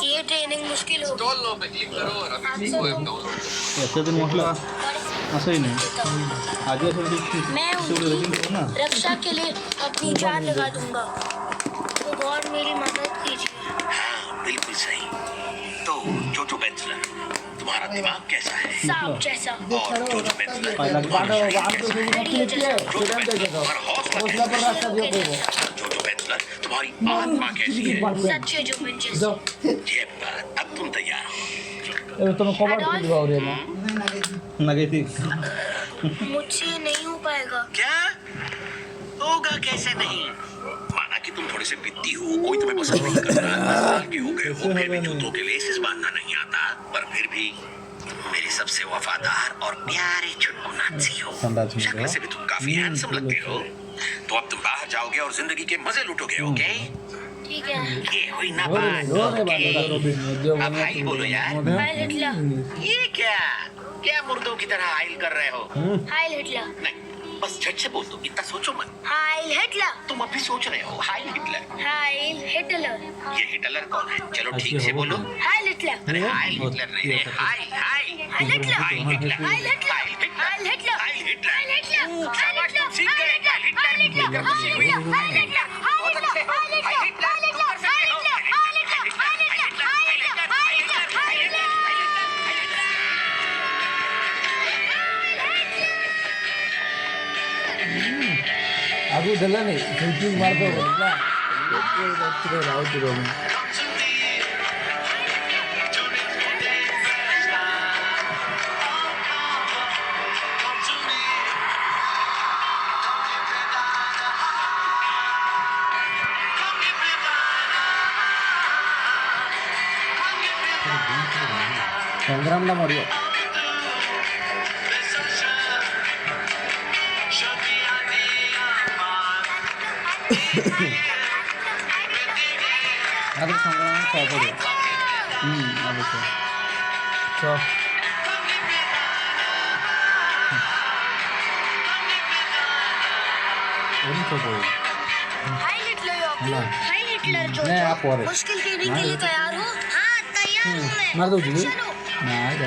ये ट्रेनिंग मुश्किल हो इंस्टॉल लो पे क्लिक करो और अभी वो ऐप डाउनलोड करो। ऐसे दिन म्हटलं असंही नाही आधी असं मैं रक्षा के लिए अपनी जान लगा दूंगा, तो गॉड मेरी मदद कीजिए। बिल्कुल सही। तो जोजो बेंचलर, तुम्हारा दिमाग कैसा है? सांप जैसा। और जोजो बेंचलर, पहिला तुम्हारा हौसला कैसा है? जोजो बेंचलर, तुम्हारी आत्मा कैसी है? सच्चे जो जैसा। ये बात, अब तुम तैयार हो? तुम्ही कॉमेंट केली बावरे ना नगेती मुझसे नहीं हो पाएगा। क्या होगा? कैसे नहीं? माना कि तुम थोड़े से पिद्दी हो, कोई तुम्हें पसंद नहीं कर रहा, 10 साल के हो गए हो, फिर भी जूतों के लेसेस बांधना नहीं आता, पर फिर भी तुम मेरी सबसे वफादार और प्यारे छुटकू नाची हो। शक्ल से भी तुम काफी हैंडसम लगते हो। तो अब तुम बाहर जाओगे और जिंदगी के मजे लूटोगे, ओके? ठीक है। ये हुई ना बात, ओके? अब हाई बोलो यार। हाइल हिटलर। ये क्या क्या मुर्दों की तरह हाइल कर रहे हो? हाइल हिटलर। नहीं, बस झट से बोल दो, इतना सोचो मत। हाइल हिटलर। तुम अभी सोच रहे हो हाइल हिटलर। हाइल हिटलर। ये हिटलर कौन है? चलो ठीक से बोलो। हाइल हिटलर। अरे हाइल हिटलर नहीं रे, हाइल हाइल हाइल हिटलर। हाइल हिटलर हाइल हिटलर। हाइल हिटलर हाइल हिटलर। हाइल हिटलर हाइल हिटलर। शाबाश, तुम सीख गए। हाइल हिटलर हाइल हिटलर। इधर खुशी हुई। हाइल हिटलर। बहुत अच्छे। हाइल हिटलर तुम कर सकते हो। हाइल हिटलर हाइल हिटलर हाइल हिटलर हाइल हिटलर हाइल हिटलर। आगू दिला नाही शूटिंग मारतो म्हटला राहतो संग्रामला मारूया अगर संग्राम कॉपड़े आलोचना तो हाइल हिटलर हाइल हिटलर जो नहीं, आप और मुश्किल खेलने के लिए तैयार हो? हाँ तैयार हूँ मैं। मार दो जी चलो। नहीं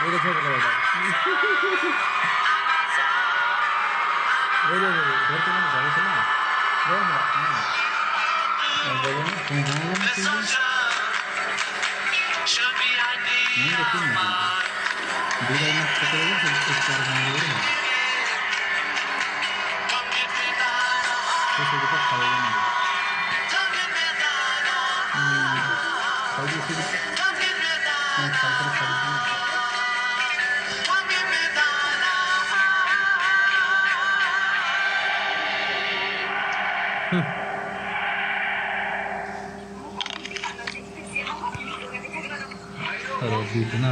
मेरे छोड़ दो बेटा घर के ना जाओ चलो बीट ना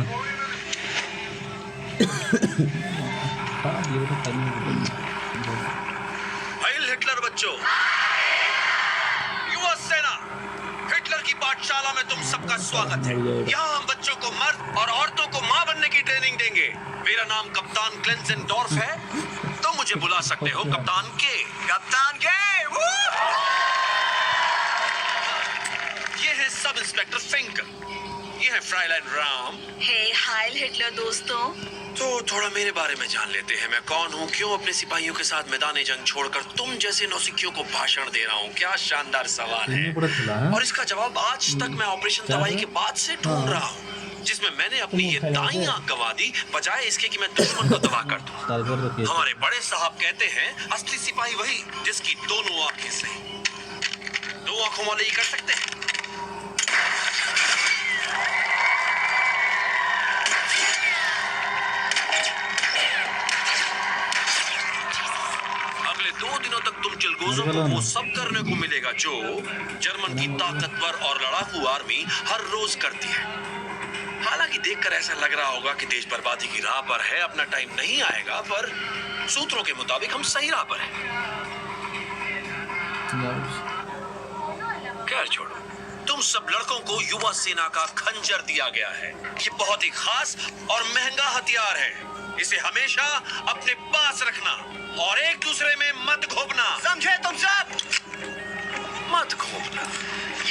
हाइल हिटलर बच्चों, युवा सेना हिटलर की पाठशाला में तुम सबका स्वागत है। यहाँ हम बच्चों को मर्द और औरतों को माँ बनने की ट्रेनिंग देंगे। मेरा नाम कप्तान क्लेंसेनडॉर्फ है, तुम मुझे बुला सकते हो कप्तान के। कप्तान के ये है सब इंस्पेक्टर फिंकर, ये है फ्राइलाइन राम। हे हाइल हिटलर दोस्तों। तो थोड़ा मेरे बारे में जान लेते हैं। मैं कौन हूँ, क्यों अपने सिपाहियों के साथ मैदान जंग छोड़कर तुम जैसे नौसिखियों को भाषण दे रहा हूँ? क्या शानदार सवाल है, और इसका जवाब आज तक मैं ऑपरेशन तबाही के बाद से ढूंढ रहा हूँ, जिसमें मैंने अपनी ये दाईं आंख गंवा दी बजाय इसके कि मैं दुश्मन को तबाह कर दूं। हमारे बड़े साहब कहते हैं असली सिपाही वही जिसकी दोनों आंखें सही। दो आंखों वाले ही कर सकते हैं। अगले 2 दिनों तक तुम चिलगोजों को वो सब करने को मिलेगा जो जर्मन की ताकतवर और लड़ाकू आर्मी हर रोज करती है। हालांकि देखकर ऐसा लग रहा होगा कि देश बर्बादी की राह पर है, अपना टाइम नहीं आएगा, पर सूत्रों के मुताबिक हम सही राह पर हैं। खैर छोड़ो, तुम सब लड़कों को युवा सेना का खंजर दिया गया है। ये बहुत ही खास और महंगा हथियार है। इसे हमेशा अपने पास रखना और एक दूसरे में मत घोपना। मत घूमना,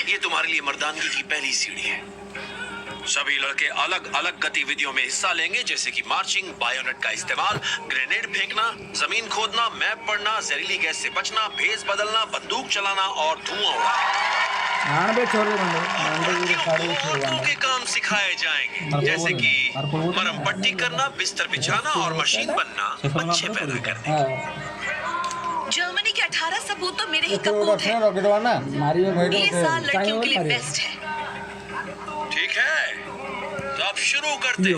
ये तुम्हारे लिए मर्दानगी की पहली सीढ़ी है। सभी लड़के अलग अलग गतिविधियों में हिस्सा लेंगे, जैसे कि मार्चिंग, बायोनेट का इस्तेमाल, ग्रेनेड फेंकना, जमीन खोदना, मैप पढ़ना, जहरीली गैस से बचना, भेस बदलना, बंदूक चलाना और धुआं उड़ाना। औरतों के काम सिखाए जाएंगे, जैसे कि मरहम पट्टी करना, बिस्तर बिछाना और मशीन बनना, बच्चे पैदा करने। जर्मनी के 18 सबूत तो मेरे ही कपूत हैं। ये साल लड़कियों के लिए बेस्ट है। ठीक है, तो अब शुरू करते हैं।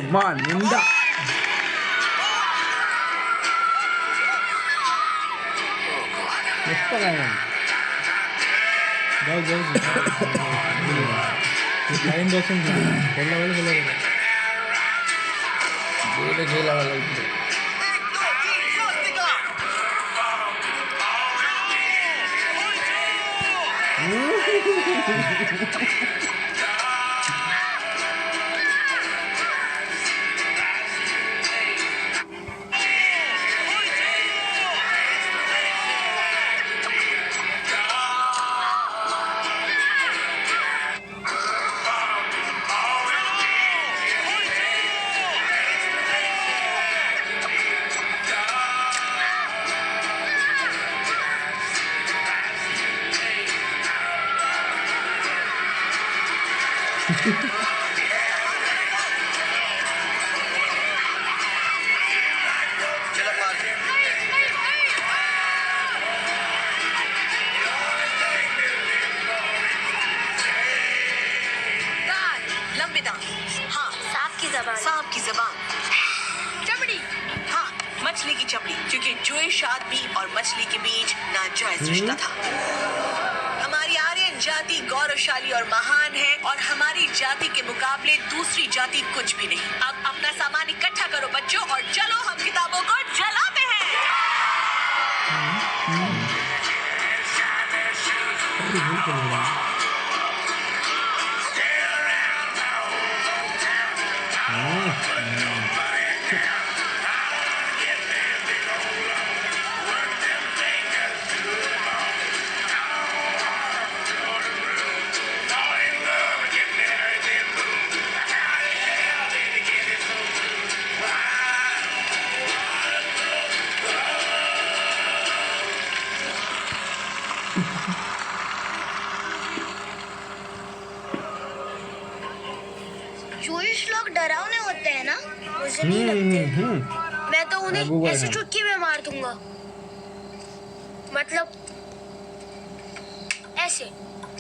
लंबे दांत, हाँ। सांप की जबान, चमड़ी, हाँ। मछली की चमड़ी, क्योंकि ज्यूइश आदमी और मछली के बीच नाजायज रिश्ता था। हमारी आर्यन जाति गौरवशाली और महान है, और हमारी जाति के मुकाबले दूसरी जाति कुछ भी नहीं। अब अपना सामान इकट्ठा करो बच्चों, और चलो हम किताबों को जलाते हैं। जूइश लोग डरावने होते हैं ना, मुझे नहीं लगते। मैं तो उन्हें ऐसी चुटकी में मार दूंगा, मतलब ऐसे।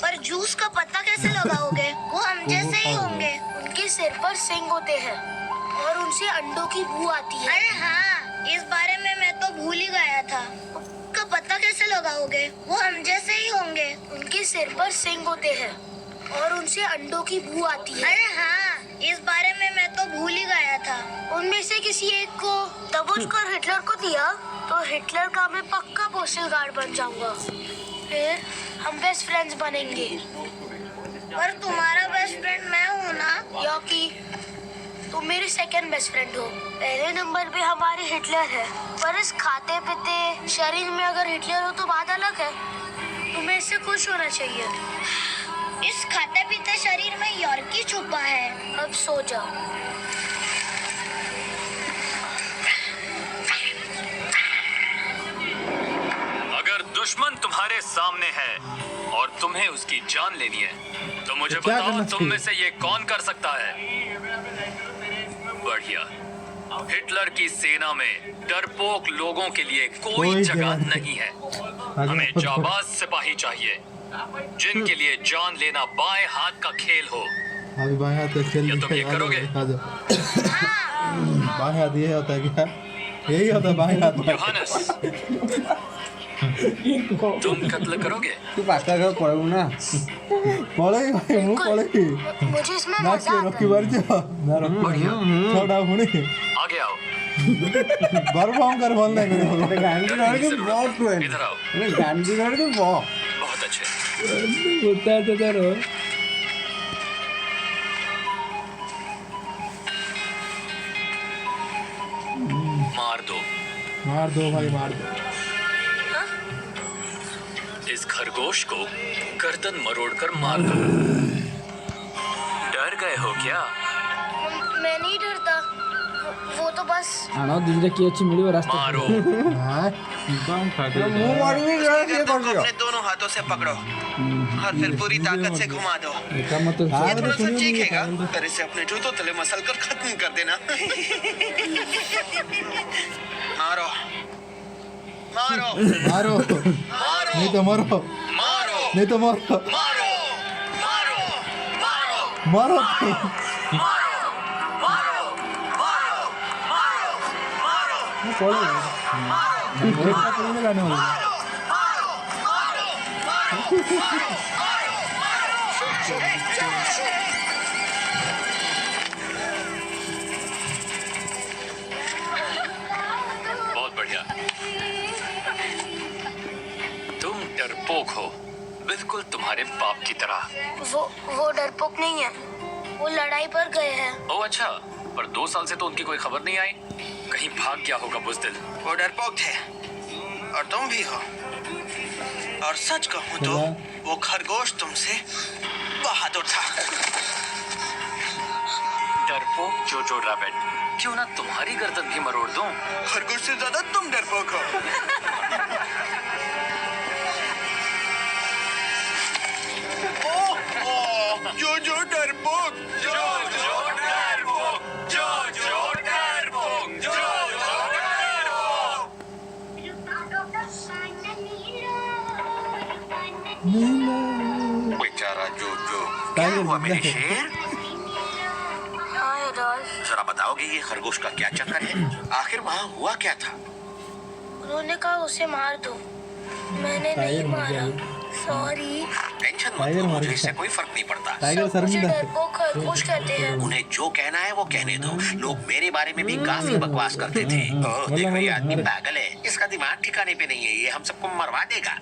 पर जूस का पता कैसे लगाओगे? वो हम जैसे ही होंगे। उनके सिर पर सींग होते हैं और उनसे अंडों की बू आती है। अरे हाँ, इस बारे में मैं तो भूल ही गया था। का पता कैसे लगाओगे? वो हम जैसे ही होंगे। उनके सिर पर सींग होते हैं और उनसे अंडों की बू आती है। अरे हाँ, इस बारे में मैं तो भूल ही गया था। उनमें से किसी एक को दबोच कर हिटलर को दिया तो हिटलर का मैं पक्का पोस्टल गार्ड बन जाऊंगा। फिर हम बेस्ट फ्रेंड्स बनेंगे। पर तुम्हारा बेस्ट फ्रेंड मैं हूँ ना? क्योंकि तुम मेरे सेकंड बेस्ट फ्रेंड हो। पहले नंबर पे हमारे हिटलर है, पर इस खाते पीते शरीर में अगर हिटलर हो तो बात अलग है। तुम्हें इससे खुश होना चाहिए। इस खाते पीते शरीर में यॉर्की छुपा है। अब सो जाओ। अगर दुश्मन तुम्हारे सामने है और तुम्हें उसकी जान लेनी है, तो मुझे बताओ तुम में से ये कौन कर सकता है? बढ़िया। हिटलर की सेना में डरपोक लोगों के लिए कोई जगह नहीं है। हमें जाबाज सिपाही चाहिए, जिनके लिए जान लेना बाएं हाथ का खेल हो। अभी बाएं हाथ का खेल तुम ये करोगे? बाएं हाथ ये होता है क्या? यही होता है बाएं हाथ। योहानस, तुम कत्ल करोगे? तू पक्का कर पड़ेगा ना? पड़ेगी भाई, मुंह पड़ेगी। मुझे इसमें ना मजा के आता रोकी है। बर जा ना रोकी थोड़ा हुने आगे आओ। बर्बाद कर बोल दे मेरे गांधी रोड के बहुत हुए। इधर आओ। अरे गांधी रोड के बहुत अच्छे। होता है तो करो। मार दो। मार दो भाई, मार दो। इस खरगोश को गर्दन मरोड़कर मार दो। डर गए हो क्या? मैं नहीं डरता, वो तो बस ଆଣ ଦିଦିରେ କିଏ ଅଛି ମିଳିବ ରାସ୍ତା मारो। मुंह मारी भी जरा ये कर दिया अपने दोनों हाथों से पकड़ो और फिर पूरी ताकत से घुमा दो। ଏକା ମତେ ये थोड़ा सा चीखेगा, फिर इसे अपने जूतों तले मसल कर खत्म कर देना। मारो मारो मारो मारो नहीं तो मरो मारो नहीं तो मरो मारो मारो मारो मारो गाने वाले बहुत बढ़िया। तुम डरपोक हो, बिल्कुल तुम्हारे बाप की तरह। वो डरपोक नहीं है, वो लड़ाई पर गए हैं। ओह अच्छा, पर 2 साल से तो उनकी कोई खबर नहीं आई। कहीं भाग गया होगा बुज़दिल। वो डरपोक थे और तुम भी हो। और सच कहूं तो वो खरगोश तुमसे बहादुर था। डरपोक जोजो रैबिट, क्यों ना तुम्हारी गर्दन भी मरोड़ दूं? खरगोश से ज्यादा तुम डरपोक हो। जो डरपोक बेचारा जो क्या हुआ मेरे शेर? हाँ राज, जरा बताओगे ये खरगोश का क्या चक्कर है? आखिर वहाँ हुआ क्या था? उन्होंने कहा उसे मार दो, मैंने नहीं मारा, सॉरी। टेंशन मत लो, मुझे इससे कोई फर्क नहीं पड़ता। टाइगर मुझे शर्मिंदा है डरपोक खरगोश कहते हैं। उन्हें जो कहना है वो कहने दो। लोग मेरे बारे में भी काफी बकवास करते थे। ओह देखो ये आदमी पागल है, इसका दिमाग ठिकाने पे नहीं है, ये हम सबको मरवा देगा।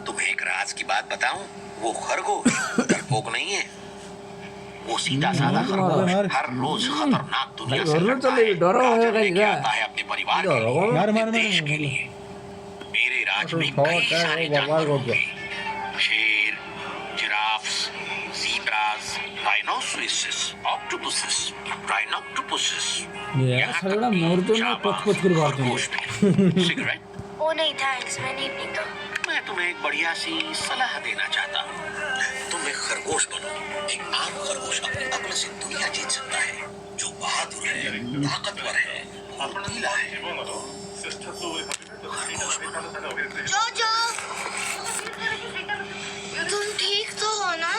तुम्हें एक राज की बात बताऊं, वो खरगोश डरपोक नहीं है, वो सीधा साधा खरगोश हर रोज खतरनाक दुनिया से लड़ता है, राजा लेके आता है अपने परिवार के लिए, अपने देश के लिए। मेरे राज में कई सारे जानवर होंगे, शेर, जिराफ्स, ज़ीब्रास, राइनोसेरस, ऑक्टोपसेस, राइनोक्टोपसेस। यार साला मोर तो ना पच कर मार दूंगा। सिगरेट? ओ नहीं थैंक्स, मैं नहीं पीता। मैं तुम्हें एक बढ़िया सी सलाह देना चाहता हूँ। तुम एक खरगोश बनो। एक आम खरगोश अपनी अक्ल से दुनिया जीत सकता है, जो बहादुर है, ताकतवर है, फुर्तीला है। जोजो, तुम ठीक तो हो ना?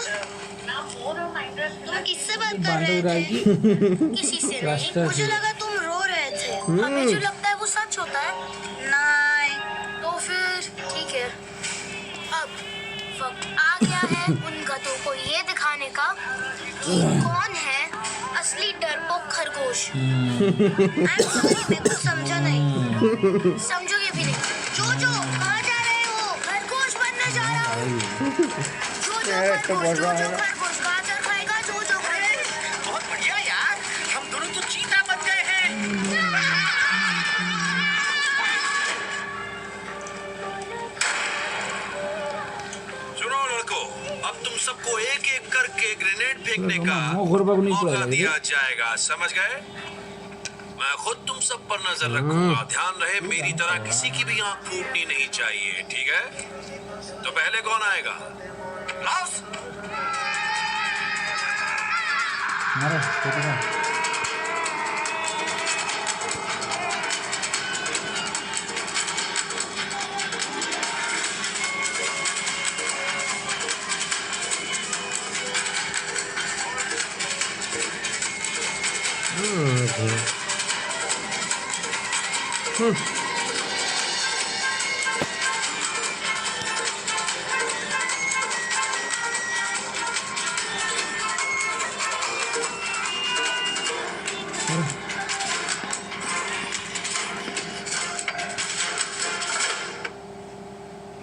तुम किससे बात कर रहे थे? किसी से नहीं। मुझे लगा तुम रो रहे थे। हमें जो लगता है वो सच होता है। नहीं, तो फिर ठीक है। अब वक्त आ गया है उन गधों को ये दिखाने का कि कौन है असली डरपोक खरगोश। I'm sorry, मैं कुछ समझा नहीं। समझोगे भी नहीं। जोजो, कहाँ जा रहे हो? खरगोश बनने जा रहा हूँ। जोजो खरगोश गाजर खाएगा। जोजो खरगोश। बहुत बढ़िया यार, हम दोनों तो चीता बन गए हैं। सुनो लड़कों, अब तुम सबको एक एक करके ग्रेनेड फेंकने का मौका दिया जाएगा, समझ गए? मैं खुद तुम सब पर नजर रखूंगा। ध्यान रहे मेरी तरह किसी की भी आंख फूटनी नहीं चाहिए, ठीक है? तो पहले कौन आएगा? लाउस। मारो छोटे का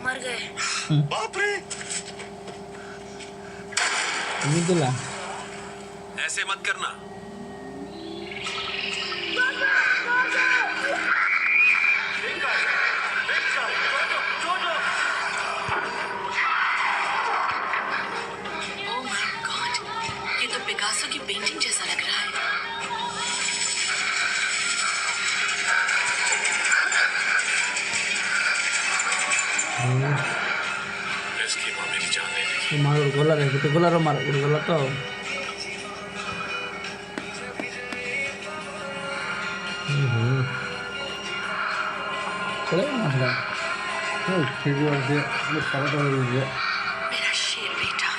मर गए। बाप रे, निकला ऐसे मत करना। पत्थर की पेंटिंग जैसा लग रहा है। इसकी माँ मेरी जान ले लेगी। मार गोला रे तो गोला रो मार गोला तो चले ना ठीक है ये सारा कर दीजिए। मेरा शेर बेटा।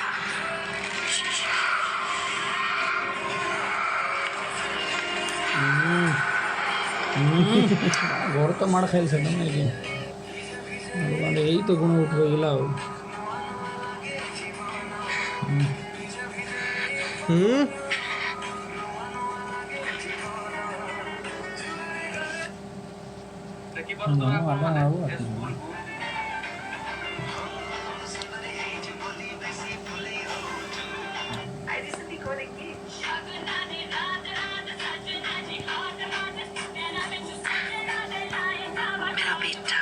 घर तो मार खाइल से नहीं यही तो गुण उठ गया हो। मेरा बेटा।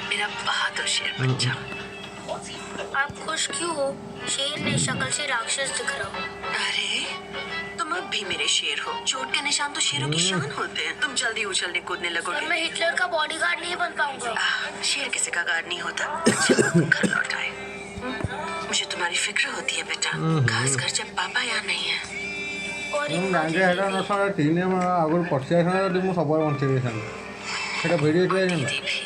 मेरा बहादुर शेर बच्चा। आप खुश क्यों हो? शेर ने शक्ल से राक्षस दिख रहा हो। अरे तुम अब भी मेरे शेर हो। चोट के निशान तो शेरों की शान होते हैं। तुम जल्दी उछलने कूदने और लगोगे। मैं हिटलर का बॉडीगार्ड नहीं बन पाऊंगा। शेर किसी का गार्ड नहीं होता। अच्छा, घर लौट आए। मुझे तुम्हारी फिक्र होती है बेटा, खासकर जब पापा यहाँ नहीं है। और ମୁଁ ଗାଁରେ ହେଟା ନ ସାରା ଟିନ୍ ଆଗରୁ ପଶି ଯାଇଥାନ୍ତା ଯଦି ମୁଁ ସବୁବେଳେ ବଞ୍ଚେଇ ଦେଇଥାନ୍ତି ସେଇଟା ଭିଡ଼ିଓ ହେଇଥିଲା दीदी भी।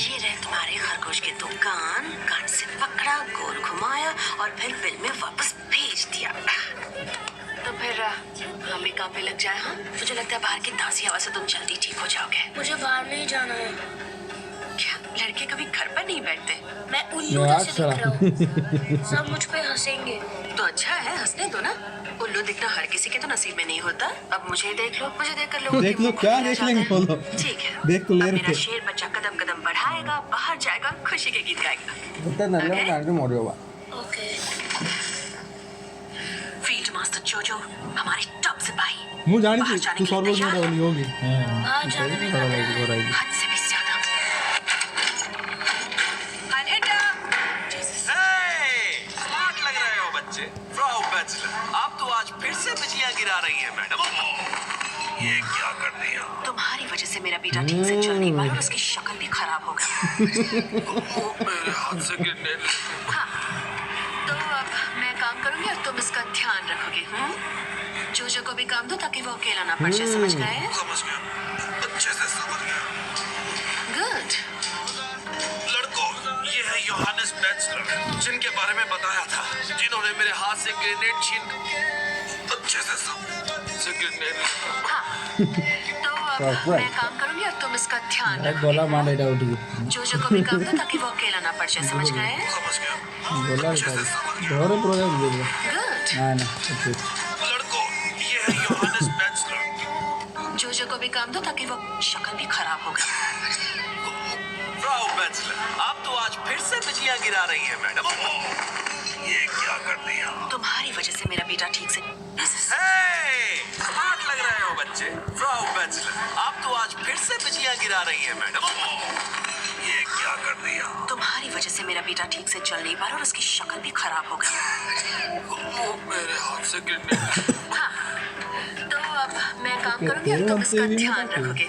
ये रहे तुम्हारे खरगोश के दो कान से पकड़ा, गोल घुमाया और फिर बिल में वापस भेज दिया। तो फिर हमें काम पे लग जाए। हाँ, मुझे लगता है बाहर की ताज़ी हवा से तुम जल्दी ठीक हो जाओगे। मुझे बाहर नहीं जाना है। क्या लड़के कभी घर पर नहीं बैठते? मैं उल्लू जैसे दिख रहा हूँ। सब मुझ पे हंसेंगे। तो अच्छा है, हंसने दो ना। उल्लू दिखना हर किसी के तो नसीब में नहीं होता। अब मुझे देख लो, मुझे देखकर लोगों देख लो क्या देख लेंगे बोलो। ठीक है, देख तो ले अब मेरा रहे शेर बच्चा कदम कदम बढ़ाएगा, बाहर जाएगा, खुशी के गीत गाएगा। ଗୋଟେ ନେଲେ ମୁଁ ଗାଁରେ ମରିବ। ओके। फील्ड मास्टर जोजो हमारी टॉप सिपाही। ମୁଁ बाहर ଜାଣିଛି जाने ତୁ के लिए ସର୍ବ तैयार ବୋଲି होगी। बाहर जाने में लगा है। हद से भी ज्यादा। अनहिटा। स्मार्ट लग रहे हो बच्चे। फ्राउ बैचलर, आप तो आज फिर से बिजलियां गिरा रही हैं मैडम। ये क्या कर दिया? तुम्हारी वजह से मेरा बेटा ठीक से चल नहीं पाया और उसकी शक्ल भी खराब हो गई। मेरे हाथ से गिरने लगी। हाँ, तो अब मैं काम करूंगी और तुम इसका ध्यान रखोगे। जोजो को भी काम दो ताकि वो अकेला ना पड़ जाए। समझ गए? समझ गया, अच्छे से समझ गया। गुड। लड़कों, ये है योहानिस बैचलर, जिनके बारे में बताया था, जिन्होंने मेरे हाथ से ग्रेनेड छीन अच्छे से गिरने लगा। हाँ, तो अब मैं काम करूंगी और तुम इसका ध्यान गोला रखोगे। मार एटा उठी जोजो को भी काम दो ताकि वो अकेला ना पड़ जाए। समझ गए? समझ गया, गोला उठाई घर प्रोग्राम दे दो गुड। ना ना ठीक लड़कों, ये है योहानिस बैचलर, जोजो को भी काम दो ताकि वो शक्ल भी खराब हो गई। फ्राउ बैचलर, आप तो आज फिर से बिजलियां गिरा रही हैं मैडम। ये क्या कर दिया? तुम्हारी वजह से मेरा बेटा ठीक से। स्मार्ट लग रहे हो बच्चे। फ्राउ बैचलर, आप तो आज फिर से बिजलियां गिरा रही हैं मैडम। ये क्या कर दिया? तुम्हारी वजह से मेरा बेटा ठीक से चल नहीं पा रहा और उसकी शक्ल भी खराब हो गई। मेरे हाथ से गिरने लगा। हाँ, तो अब मैं काम करूंगी और तुम इसका ध्यान रखोगे।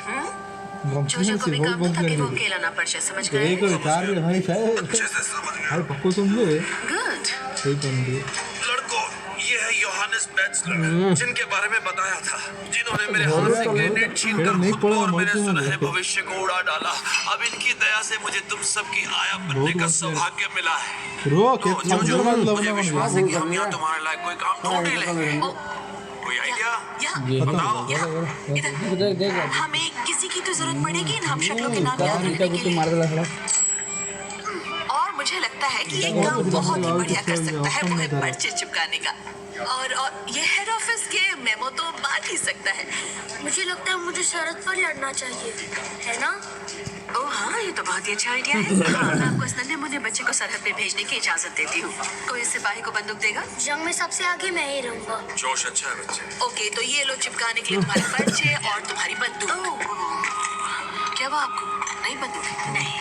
जोजो को भी काम दो ताकि वो अकेला ना पड़ जाए। समझ गए? एक विचार भी भाई शायद अच्छे से समझ गया। भाई पक्को समझे गुड। सही कर दिए। लड़कों, ये है योहानिस बैचलर, जिनके बारे में बताया था, जिन्होंने मेरे हाथ से ग्रेनेड छीनकर नहीं खुद को पड़ा, और मेरे मरते हैं सुनहरे देखो। भविष्य को उड़ा डाला। अब इनकी दया से मुझे तुम सबकी आया बनने का बहुत सौभाग्य मिला है। रो तो के जोजो, मतलब मुझे विश्वास है कि हम यहाँ तुम्हारे लायक कोई काम ढूंढ ही लेंगे। कोई आइडिया? ये तो बताओ। देख देख हमें किसी की तो जरूरत पड़ेगी इन हम शक्लों के नाम याद इनका रखने के भी लिए। मार देला थोड़ा और मुझे लगता है कि ये काम बहुत ही बढ़िया कर सकता है, वो है पर्चे चिपकाने का। और ये हेड ऑफिस के मेमो तो बांट ही सकता है। मुझे लगता है मुझे शरत पर लड़ना चाहिए, है ना? ओह हाँ, ये तो बहुत ही अच्छा आइडिया है। हाँ, मैं आपको इस नन्हे मुन्ने बच्चे को सरहद पे भेजने की इजाजत देती हूँ। कोई इस सिपाही को बंदूक देगा? जंग में सबसे आगे मैं ही रहूंगा। जोश अच्छा है बच्चे। ओके, तो ये लो चिपकाने के लिए तुम्हारे पर्चे और तुम्हारी बंदूक। क्या वो आपको नहीं बंदूक है? नहीं।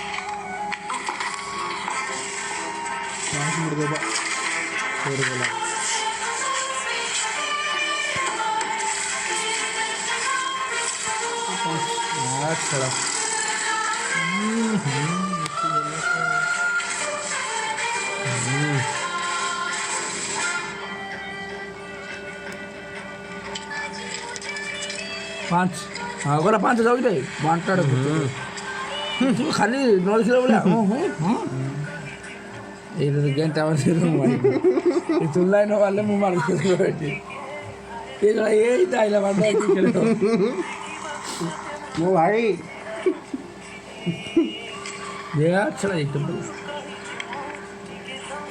अच्छा 5 हाँ गला 5 जाऊ दे बांटाड़ तू खाली नॉलेज बोले हां ये तो गेम टावर से तो मारी ये तो लाइन वाले मुंह मार के बैठी ये गला ये डायला बांटा की खेलो वो भाई ये अच्छा एकदम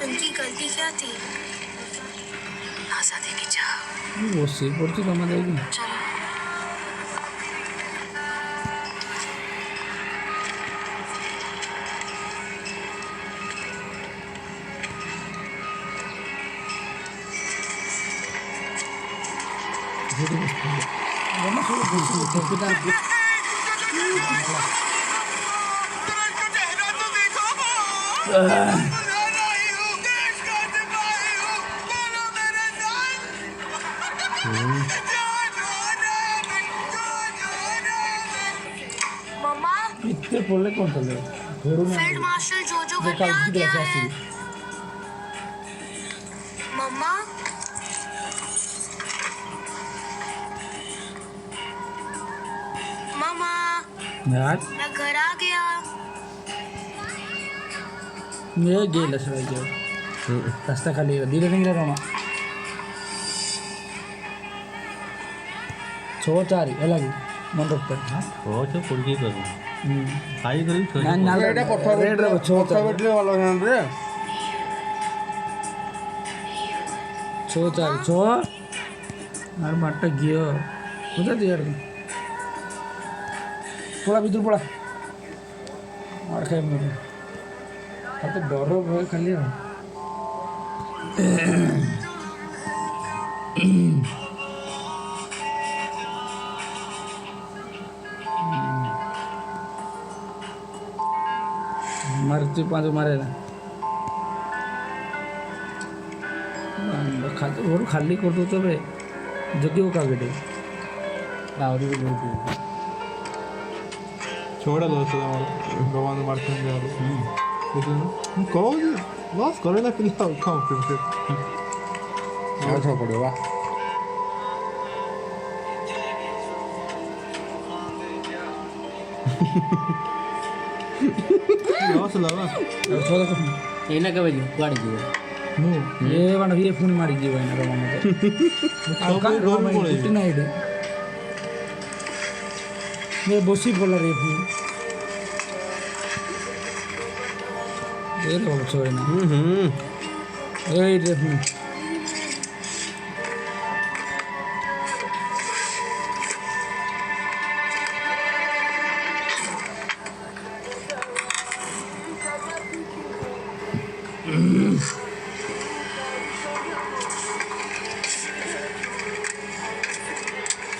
उनकी गलती क्या थी? आजादी की चाह। वो से पड़ती कमा देगी चलो मम्मा, इतने पड़ले कौन चले घोड़ों में फील्ड मार्शल जोजो ये घर कल पे आ की गया ऐसा है। मम्मा, मम्मा, यार मैं घर आ गया। ये गेल सर जो रास्ता खाली है धीरे धीरे रोमा 6-4 अलग मन रखते हैं ଛଅ କୋଡ଼ିଏ କରିବୁ ଖାଇ କରିବି ଛଅ ନା ନା ଏଇଟା ପଠା ରେଡ୍ ରେ ଛଅ ପଠା ବେଟିରେ ଭଲ ରେ 6-4 আর মাঠটা গিয়ে কোথায় দিয়ে আর পড়া ভিতর পড়া আর খাই মরে আর তো ডর ভয় খালি मारते 5 मारे ना खाते घोर खाली कर दो तबे जगियो का बेटे आउरी भी बहुत ଛଅଟା ଲସ୍ ହେଲା ଆମର ଭଗବାନ ମାରୁଛନ୍ତି ଆଉ ଦେଖିଲୁ ମୁଁ କହୁଛି ଲସ୍ କରେଇଲା ପିଲା ଆଉ ଖାଉ ଆଉ ଛଅ ପଡ଼ିବ ବା ଲସ୍ ହେଲା ବା छोड़ दो ଏଇନା କେବେ ଯିବ କୁଆଡ଼େ ଯିବ ମୁଁ ଏ ବାଣ ଇଏ ପୁଣି ମାରି ଯିବ ଏନା ରମା ମତେ ଆଉ କା ରମା କୁଟି ନାହିଁ ରେ ये बसी बोला रे पुणी ये लो छोड़ ना ए रे पुणी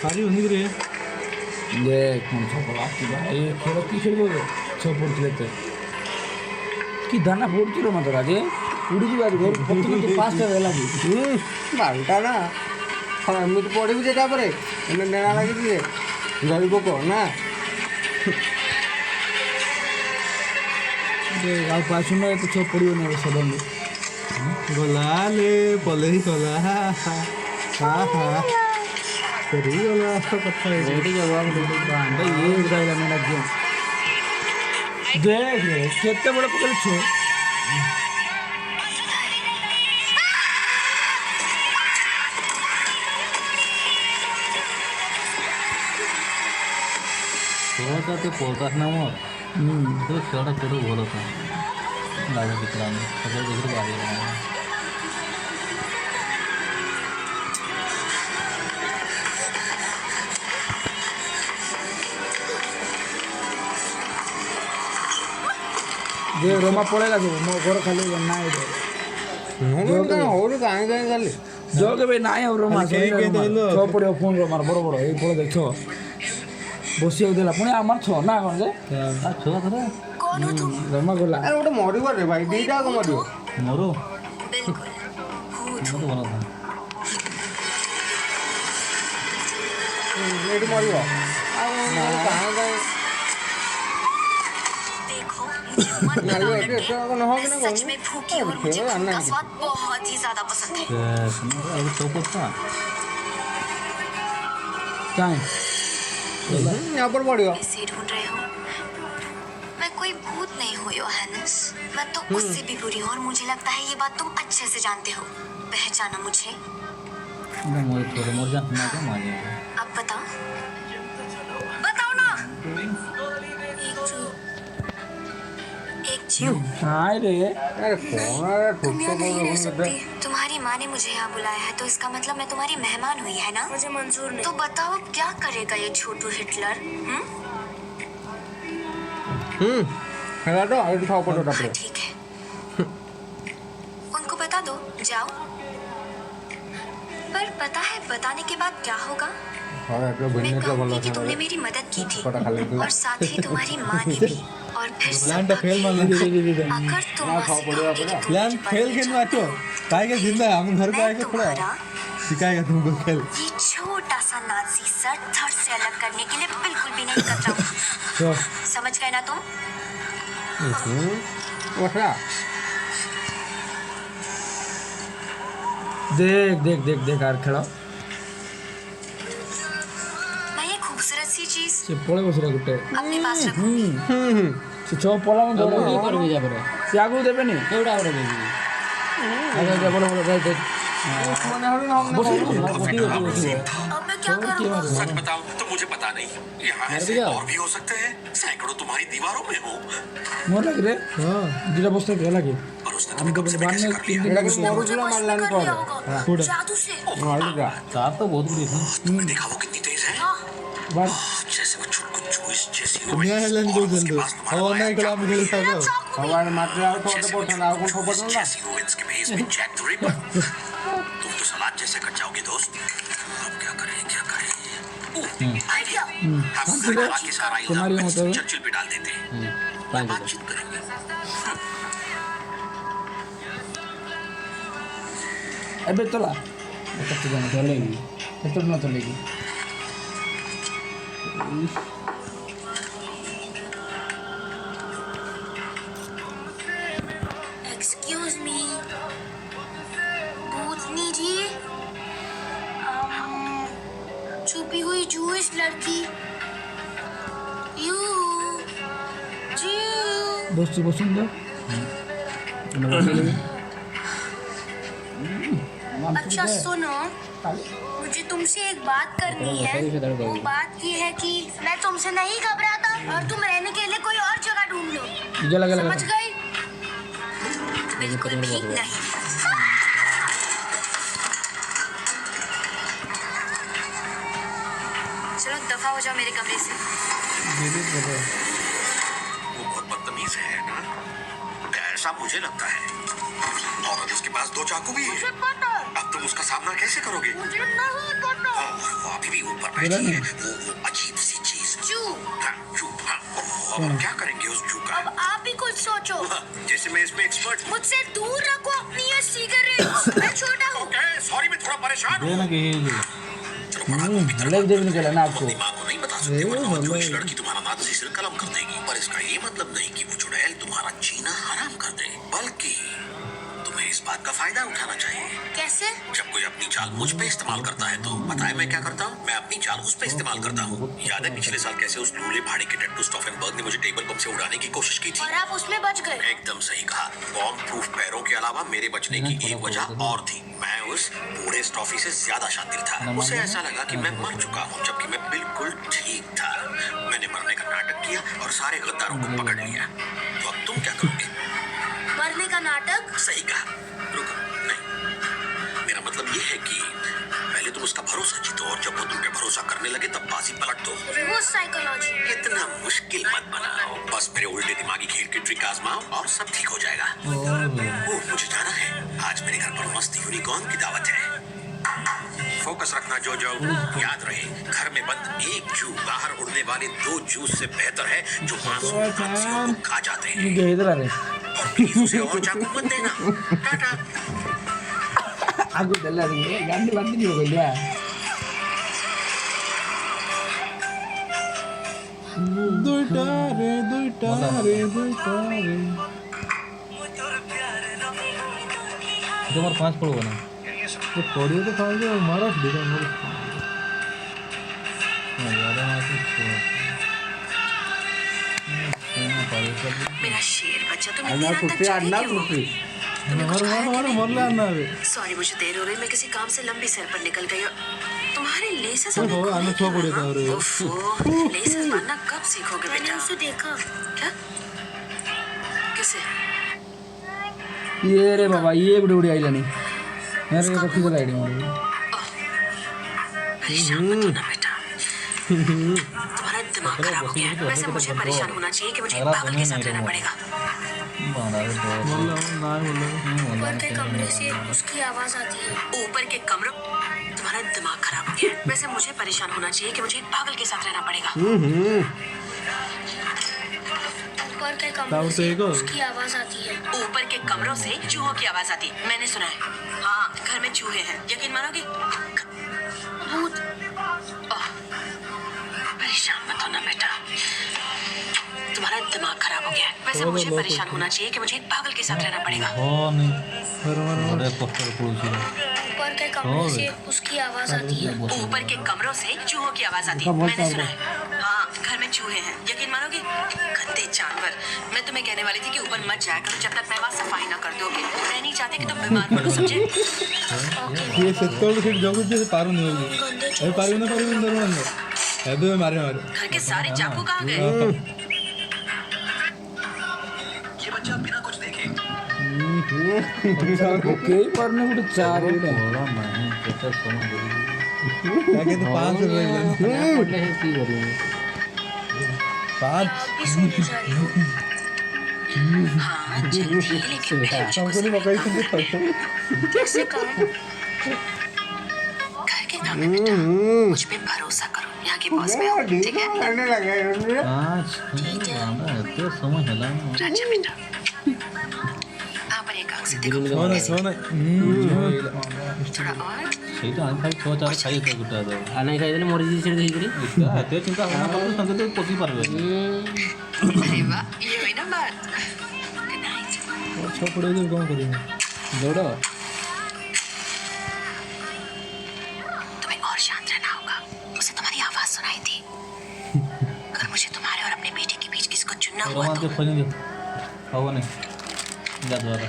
ସାରି ହୁନି ରେ ये कौन सा बोला कि भाई ये खेल की खेल बोले छो पड़ती लेते कि दाना पड़ती रो मत राजे उड़ी जी बात घर पत्ती तो 5 टा लगी ବାରଟା ନା ହଁ ଏମିତି ପଡ଼ିବୁ ଯେ ତାପରେ ଏନେ ନେଣା ଲାଗିଛି ଯେ ଜରି ପୋକ ନା ये गाँव पास में तो छो पड़ी नहीं सदन में ଗଲା ଲେ ପଲେଇ ଗଲା ହା ହା ସରିଗଲା କଥା रेडी जवाब दे दो भाई ये उड़ाइला मेरा गेम देख रे कितने बड़ा पकड़ छो ଛଅଟା ତ ପଚାଶ ନା ମୋର ତ ଛଅଟା ଛୋଟ ଭଲ ଥାଏ ଲାଗ କିଛି ଆମେ ସକାଳେ ଦେଖିଲେ ବାହାରି ये रोमा पड़ेगा जो मो घर खाली ना है होली काहे काहे खाली जो के भाई ना है रोमा खाली के देलो। छो पड़े फोन रोमा बड़ बड़ ए पड़े देख छो बसिया देला पुणी आमार छो ना कोन जे ଛୁଆ ଧର कौन हो तुम? रोमा गोला ଆରେ ଗୋଟେ ମରିବ ରେ ଭାଇ ଦିଟା ଯାକ ମରିବ ମରୁ बिल्कुल भूत ମୋତେ ଭଲ ଥାଏ ଏଠି ମରିବ ଆଉ କାहे କାहे देखो मुझे मन ନାଲି बनाओ ଏଠି लड़के। ଏଠି କଣ ହବ मैं ନା सच में भूखी हूँ और मुझे खून का स्वाद बहुत ही ज्यादा पसंद है। ଏବେ ଚୌକ ଛୁଆ काहे यहाँ पर पड़िବ इसे ढूंढ रहे हो? मैं कोई भूत नहीं हूँ योहानस। मैं तो उससे भी बुरी हूँ और मुझे लगता है ये बात तुम अच्छे से जानते हो। पहचाना मुझे? ମରି ଥରେ ମରିଯା ନା क्या मार अब बताओ बताओ ना। एक जीव हाय रे अरे कौन है तुम ठुक यहाँ नहीं रह तो सकती। तुम्हारी माँ ने मुझे यहाँ बुलाया है तो इसका मतलब मैं तुम्हारी मेहमान हुई है ना? मुझे मंजूर नहीं। तो बताओ अब क्या करेगा ये छोटू हिटलर? हेला तो आगे उठाओ पड़ो हाँ, टापरे ठीक है। उनको बता दो जाओ। पर पता है बताने के बाद क्या होगा? अरे तो मैं भिन्ने तो कहूँगी भलो कि से तुमने मेरी मदद की थी पता खाली और साथ ही तुम्हारी माँ ने भी। और फिर सब प्लान तो फेल मान अगर तुम ना माँ खाओ से पड़ेगा कहोगे कि अपना। तुम प्लान मुझे फेल पढ़ने के जाते नाचो हो, काय के जिंदा है हम घर पे मैं आके थोड़ा तुम्हारा सिखाएगा तुमको खेल ये छोटा सा नाजी सर थर से अलग करने के लिए बिल्कुल भी नहीं कतराऊंगा। तो समझ गए ना तुम? ओठा देख देख देख देख यार खेलो मैं ये खूबसूरत सी चीज से पड़े बसरे गुटे अपने पास रखूंगी। से छो पला में दौड़ କରିବି ଯା ପରେ से आगु देबेनी କେଉଁଟା ଗୋଟେ ଦେବି अरे दे बोलो बोलो दे मने हरु ना हमने अब मैं क्या करूँगा? सच बताऊं तो मुझे पता नहीं यहाँ ऐसे और भी हो सकते हैं सैकड़ों तुम्हारी दीवारों में हो मोर लग रे हां दुटा बस्ते के लगे और उसने हम तुम्हें तो कब से बाद कैसे में कर तीन लिया दिन लेकिन मोरू पूरा मार लाने कर लिया पर होगा जादू से। मार का ତାର ତ ବହୁତ ଗୁଡିଏ ଥିଲା तुमने देखा वो कितनी तेज है हाँ, बाद जैसे वो छुटकु चूइस जैसी हो दुनिया हेलन दो जल्दी हवा नहीं कला मुझे सागा हवार मात्र आओ तो पोठन आओ कौन खबर ना जैसी हो इसके भेस में जैक द रिपर तुम तो सलाद जैसे कट जाओगे दोस्त अब क्या करें आइडिया। हम घरवाला के सारा तुम्हारी इल्जाम मतलब है? चर्चिल पे डाल देते हैं बातचीत करेंगे अबे तोला कत जन चलेगी तो न चलेगी एक्सक्यूज मी भूतनी जी छुपी हुई जूइश लड़की यू जी दोस्ती पसंद है अच्छा सुनो मुझे तुमसे एक बात करनी है वो बात ये है कि मैं तुमसे नहीं घबराता और तुम रहने के लिए कोई और जगह ढूंढ लो मुझे लगा लगा समझ गई बिल्कुल भी नहीं। चलो दफा हो जाओ मेरे कमरे से। वो बहुत बदतमीज है ना ऐसा मुझे लगता है और उसके पास 2 चाकू भी है मुझे पता है, अब तुम उसका सामना कैसे करोगे मुझे नहीं पता वो अभी भी ऊपर बैठी है वो अजीब सी चीज चू हाँ, चूप हाँ अब हम क्या करेंगे उस चू का अब आप ही कुछ सोचो हाँ, जैसे मैं इसमें एक्सपर्ट मुझसे दूर रखो अपनी ये सिगरेट मैं छोटा हूँ ओके सॉरी मैं थोड़ा परेशान हूँ ଦେ ନା କେହି चलो बढ़ा दो अभी अलग देवी निकला ना आपको अपनी माँ को नहीं बता सकते वरना वो जो इस लड़की तुम्हारा नाम से सिर कलम कर देगी पर इसका ये मतलब नहीं कि वो चुड़ैल तुम्हारा जीना हराम कर दे बल्कि तुम्हें इस बात का फायदा उठाना चाहिए कैसे जब कोई अपनी चाल मुझ पे इस्तेमाल करता है तो पता है मैं क्या करता हूँ मैं अपनी चाल उस पे इस्तेमाल करता हूँ याद है पिछले साल कैसे उस लूले भाड़े के टट्टू स्टॉफेनबर्ग ने मुझे टेबल पंप से उड़ाने की कोशिश की थी और आप उसमें बच गए एकदम सही कहा बॉम्ब प्रूफ पैरों के अलावा मेरे बचने की एक वजह और थी मैं उस बूढ़े स्टॉफी से ज्यादा शातिर था उसे ऐसा लगा कि मैं मर चुका हूँ जबकि मैं बिल्कुल ठीक था मैंने मरने का नाटक किया और सारे गद्दारों को पकड़ लिया तो अब तुम क्या करोगे मरने का नाटक सही कहा रुको नहीं मेरा मतलब ये है कि पहले तुम उसका भरोसा जीतो और जब वो तुम पे भरोसा करने लगे तब बाजी पलट दो। Reverse psychology. इतना मुश्किल मत बनाओ, बस मेरे उल्टे दिमागी खेल की ट्रिक आजमाओ और सब ठीक हो जाएगा। ओह, मुझे जाना है, आज मेरे घर पर मस्त यूनिकॉर्न की दावत है। फोकस रखना जोजो, याद रहे घर में बंद एक जू बाहर उड़ने वाले 2 जूस से बेहतर है जो मासूम पक्षियों को खा जाते हैं। ये इधर आ रहे और प्लीज उसे और चाकू मत देना। टाटा। आगू चल रही है गाड़ी बंद नहीं हो गई है দুইটা রে দুইটা রে দুইটা রে তোমার 5 পড়বো না তো পড়িয়ে তো খাওয়া যায় মারা দিলে মোর ज़्यादा मार तो मेरा शेर बच्चा तुम अन्ना कुट्टी अन्ना कुट्टी मरले अन्ना अबे सॉरी मुझे देर हो रही, मैं किसी काम से लंबी सैर पर निकल गई। तुम्हारे लेसेस ओहो, अन्ना छुआ पड़े था रे। लेसेस बांधना कब सीखोगे मैंने बेटा? उसे देखा। क्या? किसे? ये रे बाबा ये बड़ी बड़ी आइला नहीं अरे रखी तो लाइटिंग परेशान मत होना बेटा, तुम्हारा दिमाग खराब हो गया है। वैसे मुझे परेशान होना चाहिए कि मुझे एक पागल के साथ रहना पड़ेगा। ऊपर के कमरे से उसकी आवाज आती है। ऊपर के कमरों, तुम्हारा दिमाग खराब हो गया है। वैसे मुझे परेशान होना चाहिए कि मुझे एक पागल के साथ रहना पड़ेगा। ऊपर के कमरे से उसकी आवाज आती है। ऊपर के कमरों से चूहों की आवाज आती है, मैंने सुना है। हाँ, घर में चूहे हैं, यकीन मानोगे? भूत। ओह, परेशान मत होना बेटा, तुम्हारा दिमाग खराब हो गया है। वैसे मुझे परेशान होना चाहिए कि मुझे एक पागल के साथ रहना पड़ेगा। अरे पोस्टर पड़ोसी ऊपर के कमरे से उसकी आवाज आती है। ऊपर के कमरों से चूहों की आवाज आती है, मैंने सुना है। हाँ, घर में चूहे हैं, यकीन मानोगे? गंदे जानवर। मैं तुम्हें कहने वाली थी कि ऊपर मत जाया करो जब तक मैं वहाँ सफाई ना कर दोगे। मैं नहीं चाहती कि तुम बीमार पड़ो, समझे? ये सेक्टर से जोगुट से पारू नहीं होगी अरे पारू ना अंदर में है तो मारे मारे घर के सारे चाकू कहाँ गए? ये बच्चा बिना कुछ देखे ओके पर ने बड़ी चार है बोला नहीं कैसे समझ गई क्या कहते 5 रहे पढ़ने है की करूंगी 5 आप भी सोने जा रही हो। हाँ, जल्दी, लेकिन पहले मुझे हमको नहीं मकाई सुनते कैसे काम? घर के काम में बेटा, मुझ पे भरोसा करो। यहाँ के बॉस में हूँ, ठीक है? करने लगा है 5 तो समझ हला राजा बेटा, आप एक आंख से देखो, सोना सोना थोड़ा और। ସେଇଟା ଆମେ ଖାଲି 6-4 ଖାଇତେ ଗୁଟା ଦବ आने का इधर मोरी जी से देखी ଏତେ ଏତେ ଚିନ୍ତା ହଉନା କଲେ ତାଙ୍କେ ତ ପଶି ପାରିବେ अरे वाह, ये हुई ना बात। Good night. अच्छा पड़े तो कौन करेंगे दौड़ो तुम्हें और शांत रहना होगा, उसे तुम्हारी आवाज सुनाई थी। अगर मुझे तुम्हारे और अपने बेटे के बीच किसी को चुनना हुआ रोमान तो के खोलें दे हवा नहीं जा द्वारा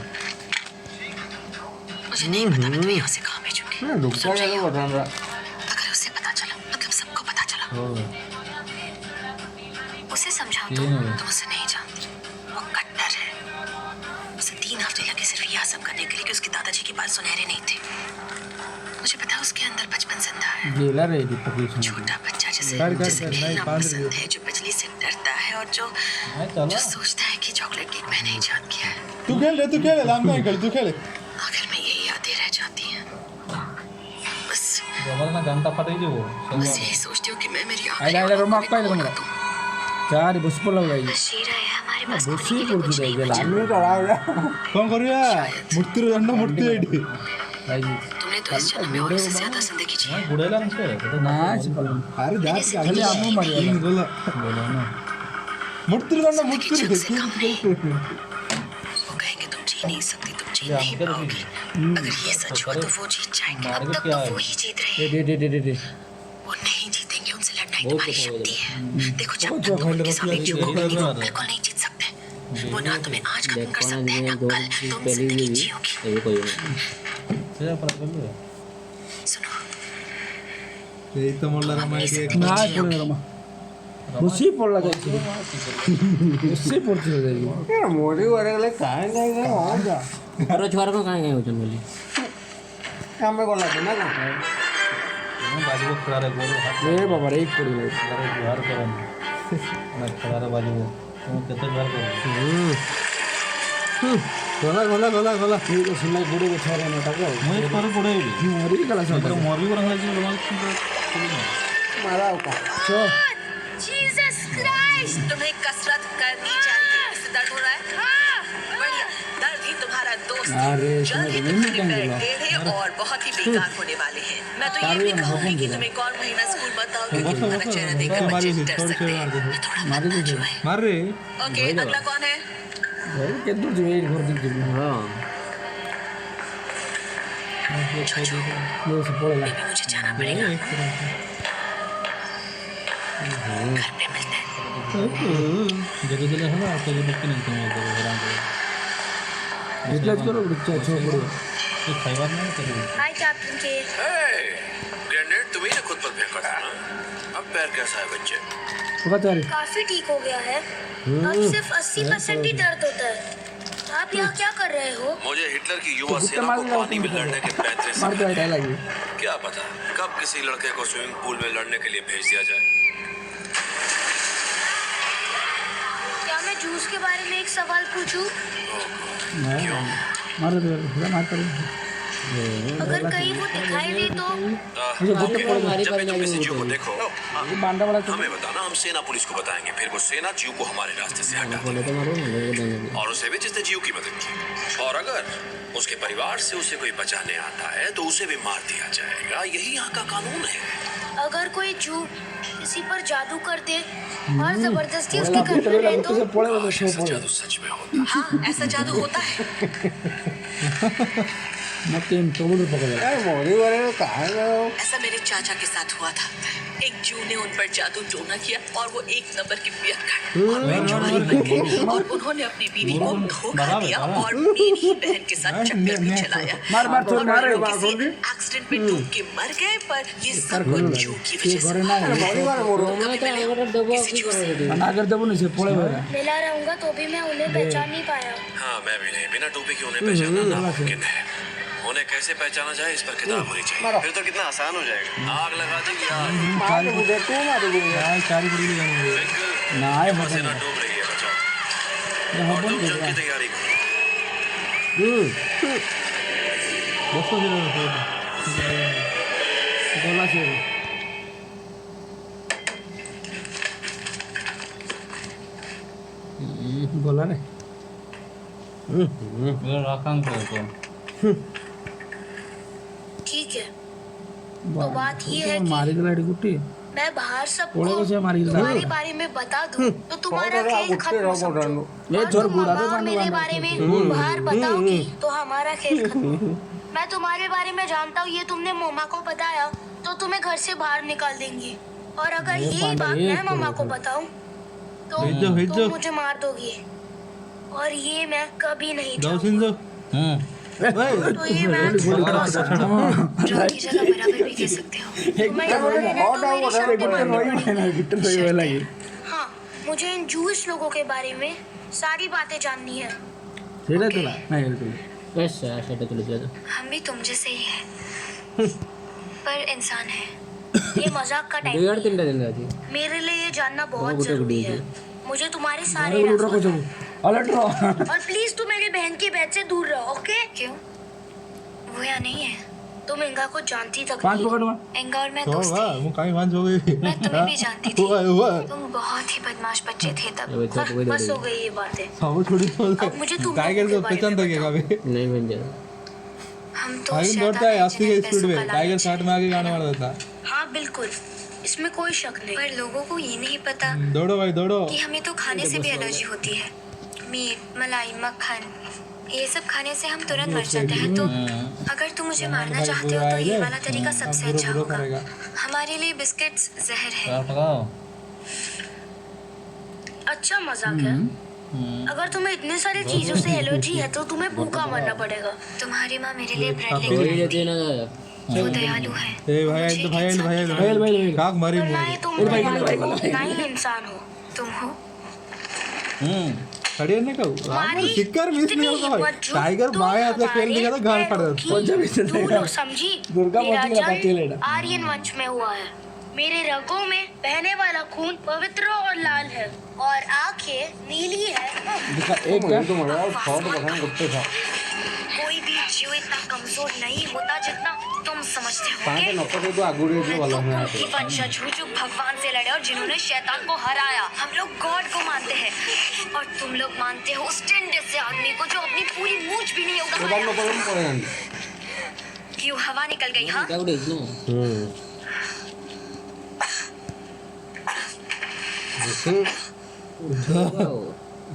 मुझे नहीं पता मैं तुम्हें यहाँ से कहाँ भेजूंगी। रुक जाएगा बता रहा अगर उसे पता चला, मतलब सबको पता चला, हो उसे समझाओ ये तुम नहीं। उसे नहीं जानती, वो कट्टर है। उसे 3 हफ्ते लगे सिर्फ यह सब करने के लिए कि उसके दादाजी के बाल सुनहरे नहीं थे। मुझे पता है उसके अंदर बचपन जिंदा है। गेला रे दीपक की छोटा बच्चा जिसे कर, जिसे नहीं, खेलना 5 पसंद है, जो बिजली से डरता है और जो चलो सोचता है कि चॉकलेट केक मैंने ईजाद किया है। तू खेल लाम नहीं खेल तू खेल आखिर में यही यादें रह जाती हैं। बस जबर ना घंटा फटे जो बस यही सोचती हूँ कि मैं मेरी आइला आइला रोमा आँखें पाइल खोल हमरा दूँ। चार बस पर लग गई बशीर है हमारे पास बस खोने के लिए कुछ नहीं बचा। आदमी तो रहा कौन करिया मूर्ति रो दंड मूर्ति एडी भाई तुमने तो इस जन्म में और इससे ज्यादा जिंदगी जी है। गुड़ेला नहीं तो नाच अरे जा खाली आमू मारिया बोला बोलो ना मूर्ति रो दंड मूर्ति जिंदगी जग से कम नहीं। वो कहेंगे तुम जी नहीं सकती, तुम जी नहीं पाओगी। अगर ये सच हुआ तो वो जीत जाएंगे। अब तक तो वो ही जीत रहे हैं। दे वो नहीं जीतेंगे, उनसे लड़ना ही तुम्हारी शक्ति है। देखो जब तक तुम उनके सामने झुकोगे नहीं तो बिल्कुल नहीं जीत सकते। वो ना तुम्हें आज खत्म कर सकते हैं ना कल तुम जिंदगी जियोगी। तेरा पर कर लो सुनो, यही तो मोल्ला रमा के नाच पड़े रोमा उसी पर लगा उसी पर चल जाएगी यार मोड़ी वाले कहाँ गए वहाँ जा अरे छुआर को कहाँ गए वचन बोली काम में बोला था ना बाजू को खड़ा रहे बोलो हाथ ए बाबा रे एक पड़ी है अरे बाहर करो मैं खड़ा रहे बाजू को तुम कितने बार करो खोला खोला खोला खोला ये तो सुनना बूढ़े को छोरा ना टाको मैं इस पर पड़े भी मोरी कला सा तो मोरबी को रंग लगी रोमाल मारा का छो जीसस क्राइस्ट। तुम्हें कसरत करनी चाहिए। इससे दर्द हो रहा है? बढ़िया। दर्द ही तुम्हारा दोस्त है। अरे जल्द ही इसमें तुम्हारे नहीं पैर निकलेगा। टेढ़े और बहुत ही बेकार होने वाले हैं। मैं तो ये भी कहूंगी कि तुम एक और महीना स्कूल मत आओ क्योंकि तुम्हारा चेहरा देखकर बच्चे डर सकते हैं। ये थोड़ा मारी मत दे है। मार रे ओके, अगला कौन है? भाई के दूर जो एक घर दिख गई हां ये से पड़ेगा अभी मुझे जाना पड़ेगा। घर पे मिलते हैं। जगह जगह है ना आपको ये बुक नहीं तुम लोग हैरान करो इतना करो बच्चा छोड़ ये खाइबार नहीं करो हाय कैप्टन के। ग्रेनेड तुम्ही ने खुद पर फेंका था ना? अब पैर कैसा है बच्चे? बता रे काफी ठीक हो गया है। अब सिर्फ 80% ही दर्द होता है। आप यहाँ क्या कर रहे हो? मुझे हिटलर की युवा तो सेना को पानी में लड़ने के पैतरे से मार दे डायलॉग क्या पता कब किसी लड़के को स्विमिंग पूल में लड़ने के लिए भेज दिया जाए। क्या मैं जूस के बारे में एक सवाल पूछूं? मार दे मार कर अगर कहीं वो दिखाई दे तो? मुझे बहुत पड़ जब भी तुम किसी जीव को देखो ये बांडा वाला हमें बताना, हम सेना पुलिस को बताएंगे, फिर वो सेना जीव को हमारे रास्ते से हटा देगी। और उसे भी जिसने जीव की मदद की। और अगर उसके परिवार से उसे कोई बचाने आता है तो उसे भी मार दिया जाएगा। यही यहाँ का कानून है। अगर कोई जू किसी पर जादू कर दे और जबरदस्ती उसके घर में रहे तो? काश ऐसा जादू सच में होता। हाँ, ऐसा जादू होता है। मत इन तो बोल पकड़ ए मोरी वाले कहां गए? ऐसा मेरे चाचा के साथ हुआ था। एक जू ने उन पर जादू टोना किया और वो एक नंबर की पियक्कड़ और वे जुआरी बन गए और उन्होंने अपनी बीवी को धोखा दिया और मेरी ही बहन के साथ चक्कर भी चलाया। मार मार छोड़ मार किसी एक्सीडेंट में डूब के मर गए पर ये सब कुछ जू की वजह से। ना मोरी वाले मोरो कभी मिले किसी जू से? ना अगर दबो नहीं से पड़े होगा मिला रहूंगा तो भी मैं उन्हें पहचान नहीं पाया। हाँ मैं भी नहीं, बिना टोपी के उन्हें पहचानना नामुमकिन है। उन्हें कैसे पहचाना जाए इस पर किताब होनी चाहिए। फिर तो कितना आसान हो जाएगा। आग लगा देंगे आग। मार मुझे तू मार दे यार चारी पड़ी नहीं जाने बिल्कुल ना है युवा सेना डूब रही है, बचाओ। और तुम जंग की तैयारी करो। बस हो गया बोला से बोला रे मेरा राखांग को ठीक है, तो बात ये है कि मारी गलाड़ी गुट्टी मैं बाहर ओले सबको को से मारी गला तुम्हारे बारे में बता दूं तो तुम्हारा खेल खत्म हो समझो। ये और जोर तुम बुरा तो मम्मा पांडु मेरे बारे में बाहर बताओगी तो हमारा खेल खत्म। मैं तुम्हारे बारे में जानता हूँ, ये तुमने मम्मा को बताया तो तुम्हें घर से बाहर निकाल देंगी। और अगर ये यही पांडा बात एक मैं मम्मा को करो। बताऊं तो भेजो, भेजो। तुम मुझे मार दोगी और ये मैं कभी नहीं जाओ चाहूंगा। सिंधु तो ये मैं जो की जगह बराबर भी कह सकते हो। मैं यहाँ रहना तो मेरी शर्तें माननी पड़ेंगी। हाँ, मुझे इन जूस लोगों के बारे में सारी बातें जाननी है। सेटा तुला नाही रे तुला कैसे सेटा तुला जादू हम भी तुम जैसे ही हैं, पर इंसान है। ये मजाक का टाइम नहीं है। मेरे लिए ये जानना बहुत जरूरी है। मुझे तुम्हारे सारे लुट राज रखो जब अलर्ट रहो और प्लीज तुम मेरी बहन की बेड से दूर रहो, ओके? क्यों? वो यहाँ नहीं है। तुम इंगा को जानती तक पांच नहीं। पकड़ में इंगा और मैं तो दोस्त वाह थे। वो काई वांच हो गई मैं तुम्हें भी जानती थी। हुआ तुम बहुत ही बदमाश बच्चे थे तब। बस हो गई ये बातें। सब छोड़ी तो अब मुझे तुम टाइगर लोगों को के बारे पहचान में तक बताओ। नहीं बन जाए हम तो टाइगर दौड़ता है 80 की स्पीड में, टाइगर 60 में आगे गाने वाला था। हाँ बिल्कुल, इसमें कोई शक नहीं। पर लोगों को ये नहीं पता दौड़ो भाई दौड़ो। कि हमें तो खाने से भी एलर्जी होती है। मीट, मलाई, मक्खन, ये सब खाने से हम तुरंत मर जाते हैं। तो अगर तुम मुझे मारना चाहते हो तो ये वाला तरीका सबसे अच्छा होगा। हमारे लिए बिस्किट्स जहर है। लगाओ अच्छा मजाक है। अगर तुम्हें इतने सारी चीजों से एलर्जी है तो तुम्हें भूखा मरना पड़ेगा। तुम्हारी माँ मेरे लिए ब्रेड लेकर आई थी। वो दयालु है। ए भाई मुझे एंड भाई एक एंड भाई इंसान भाई भाई काक मारी पर ना ही तुम दयालु हो, ना ही इंसान हो। तुम हो खड़ी नहीं कहू तुम्हारी शिकार मिस नहीं इतनी होगा हिम्मत जो टाइगर तुम बाएं हाथ से खेल हमारे दिया तो गाल फाड़ पैरों देता की कौन सा मिस नहीं धूल होगा? समझी। दुर्गा मेरा मोती का जन्म अकेले ना। आर्यन वंश में हुआ है। मेरे रगों में बहने वाला खून पवित्र और लाल है और आंखें नीली है। दिखा एक का तो मजा शॉट बना गुप्ते था कोई भी जीव इतना कमजोर नहीं होता जितना तुम समझते पांच होगे। नौकर तो आगू रे जो वाला है की वंशज हूँ जो भगवान से लड़े और जिन्होंने शैतान को हराया। हम लोग गॉड को मानते हैं और तुम लोग मानते हो उस टिंडे से आदमी को जो अपनी पूरी मूंछ भी नहीं तो उगा बार नौकर में पड़े हैं क्यों हवा निकल गई? हाँ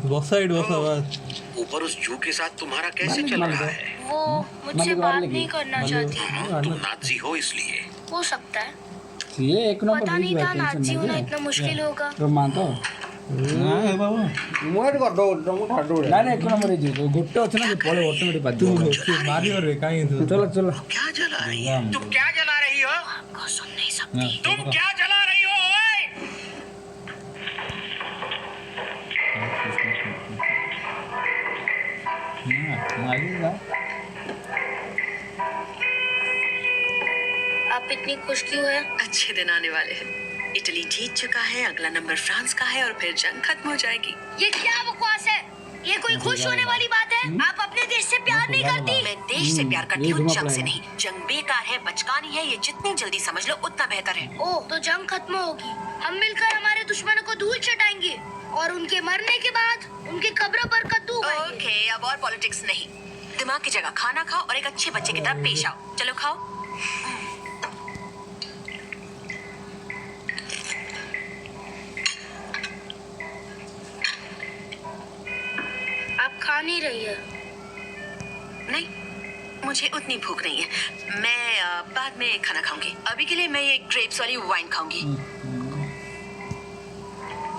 बस साइड बस आवाज ऊपर उस जू के साथ तुम्हारा कैसे चल रहा है? वो मुझसे बात नहीं करना चाहती थी। तुम नाजी हो इसलिए। हो सकता है, ये एक नंबर पता नहीं था नाजी टेंशन होना नहीं इतना मुश्किल होगा। तो मानता हूँ ना है बाबा मुझे कर दो तुम उठा दो रे ನಾನು एक नंबर जी गुट्टे होते ना पड़े ऑटोमेटिक बात तू मारी और रे काई है चलो चलो क्या जला रही है? तुम क्या जला रही हो? आपको सुन नहीं सकती। तुम क्या जला रही हो? ओए! मालूम आप इतनी खुश क्यों है? अच्छे दिन आने वाले हैं। इटली जीत चुका है, अगला नंबर फ्रांस का है और फिर जंग खत्म हो जाएगी। ये क्या बकवास है? ये कोई खुश होने वाली बात है? आप अपने देश से प्यार नहीं करती? मैं देश से प्यार करती हूँ, जंग से नहीं। जंग बेकार है, बचकानी है, ये जितनी जल्दी समझ लो उतना बेहतर है। ओह, तो जंग खत्म होगी। हम मिलकर हमारे दुश्मनों को धूल चटाएंगे और उनके मरने के बाद उनकी कब्र पर कद्दू उगाएंगे। ओके, अब और पॉलिटिक्स नहीं। दिमाग की जगह खाना खाओ और एक अच्छे बच्चे की तरह पेश आओ। चलो खाओ। आप खा नहीं रही है। नहीं, मुझे उतनी भूख नहीं है। मैं बाद में खाना खाऊंगी। अभी के लिए मैं ये ग्रेप्स वाली वाइन खाऊंगी।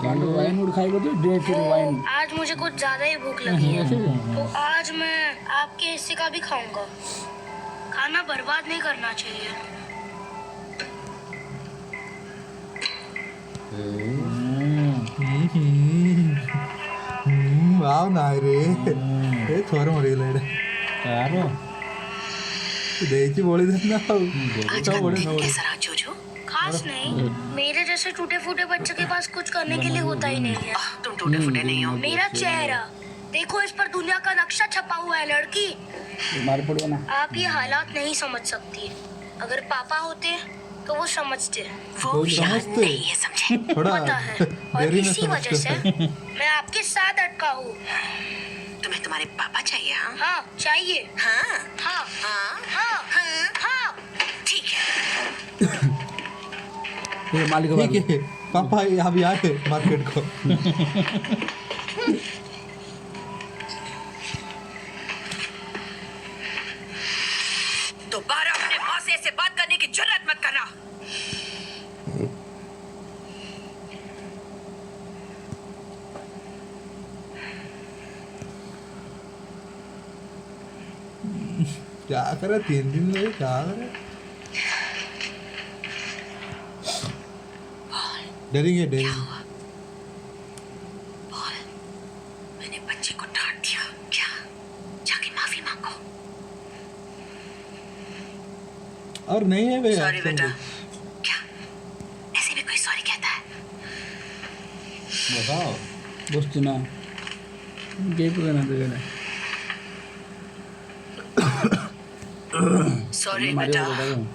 वाइन उड़ खाई बोलते डेट फिर वाइन आज मुझे कुछ ज्यादा ही भूख लगी है, तो आज मैं आपके हिस्से का भी खाऊंगा। खाना बर्बाद नहीं करना चाहिए। वाव ना रे ए थोर मरी लेडे यारो देची बोली देना आज का दिन कैसा रहा जोजो? खास नहीं, मेरे जैसे टूटे फूटे बच्चे के पास कुछ करने के लिए होता ही नहीं है। तुम टूटे फूटे नहीं हो। मेरा चेहरा देखो, इस पर दुनिया का नक्शा छपा हुआ है। लड़की, मारे पड़ो ना आप ये हालात नहीं समझ सकती। अगर पापा होते तो वो समझते। वो यहाँ समझते। नहीं है, समझे? थोड़ा पता है, और देरी में इसी वजह से समझते मैं आपके साथ अटका हूँ। तुम्हें तुम्हारे पापा चाहिए? हाँ हाँ, चाहिए। हाँ हाँ हाँ हाँ हाँ। हाँ। ठीक है। ये मालिक ठीक है पापा अभी आए मार्केट को दोबारा अपने माँ से ऐसे बात करने की जरूरत मत करना। क्या करे 3 दिन में क्या करे डरेंगे बोल, मैंने बच्चे को डांट दिया क्या? जाके माफी मांगो। और नहीं है भैया सॉरी बेटा। क्या ऐसे भी कोई सॉरी कहता है? बताओ दोस्त ना गेप करना तो गया सॉरी मारे बेटा। बताओ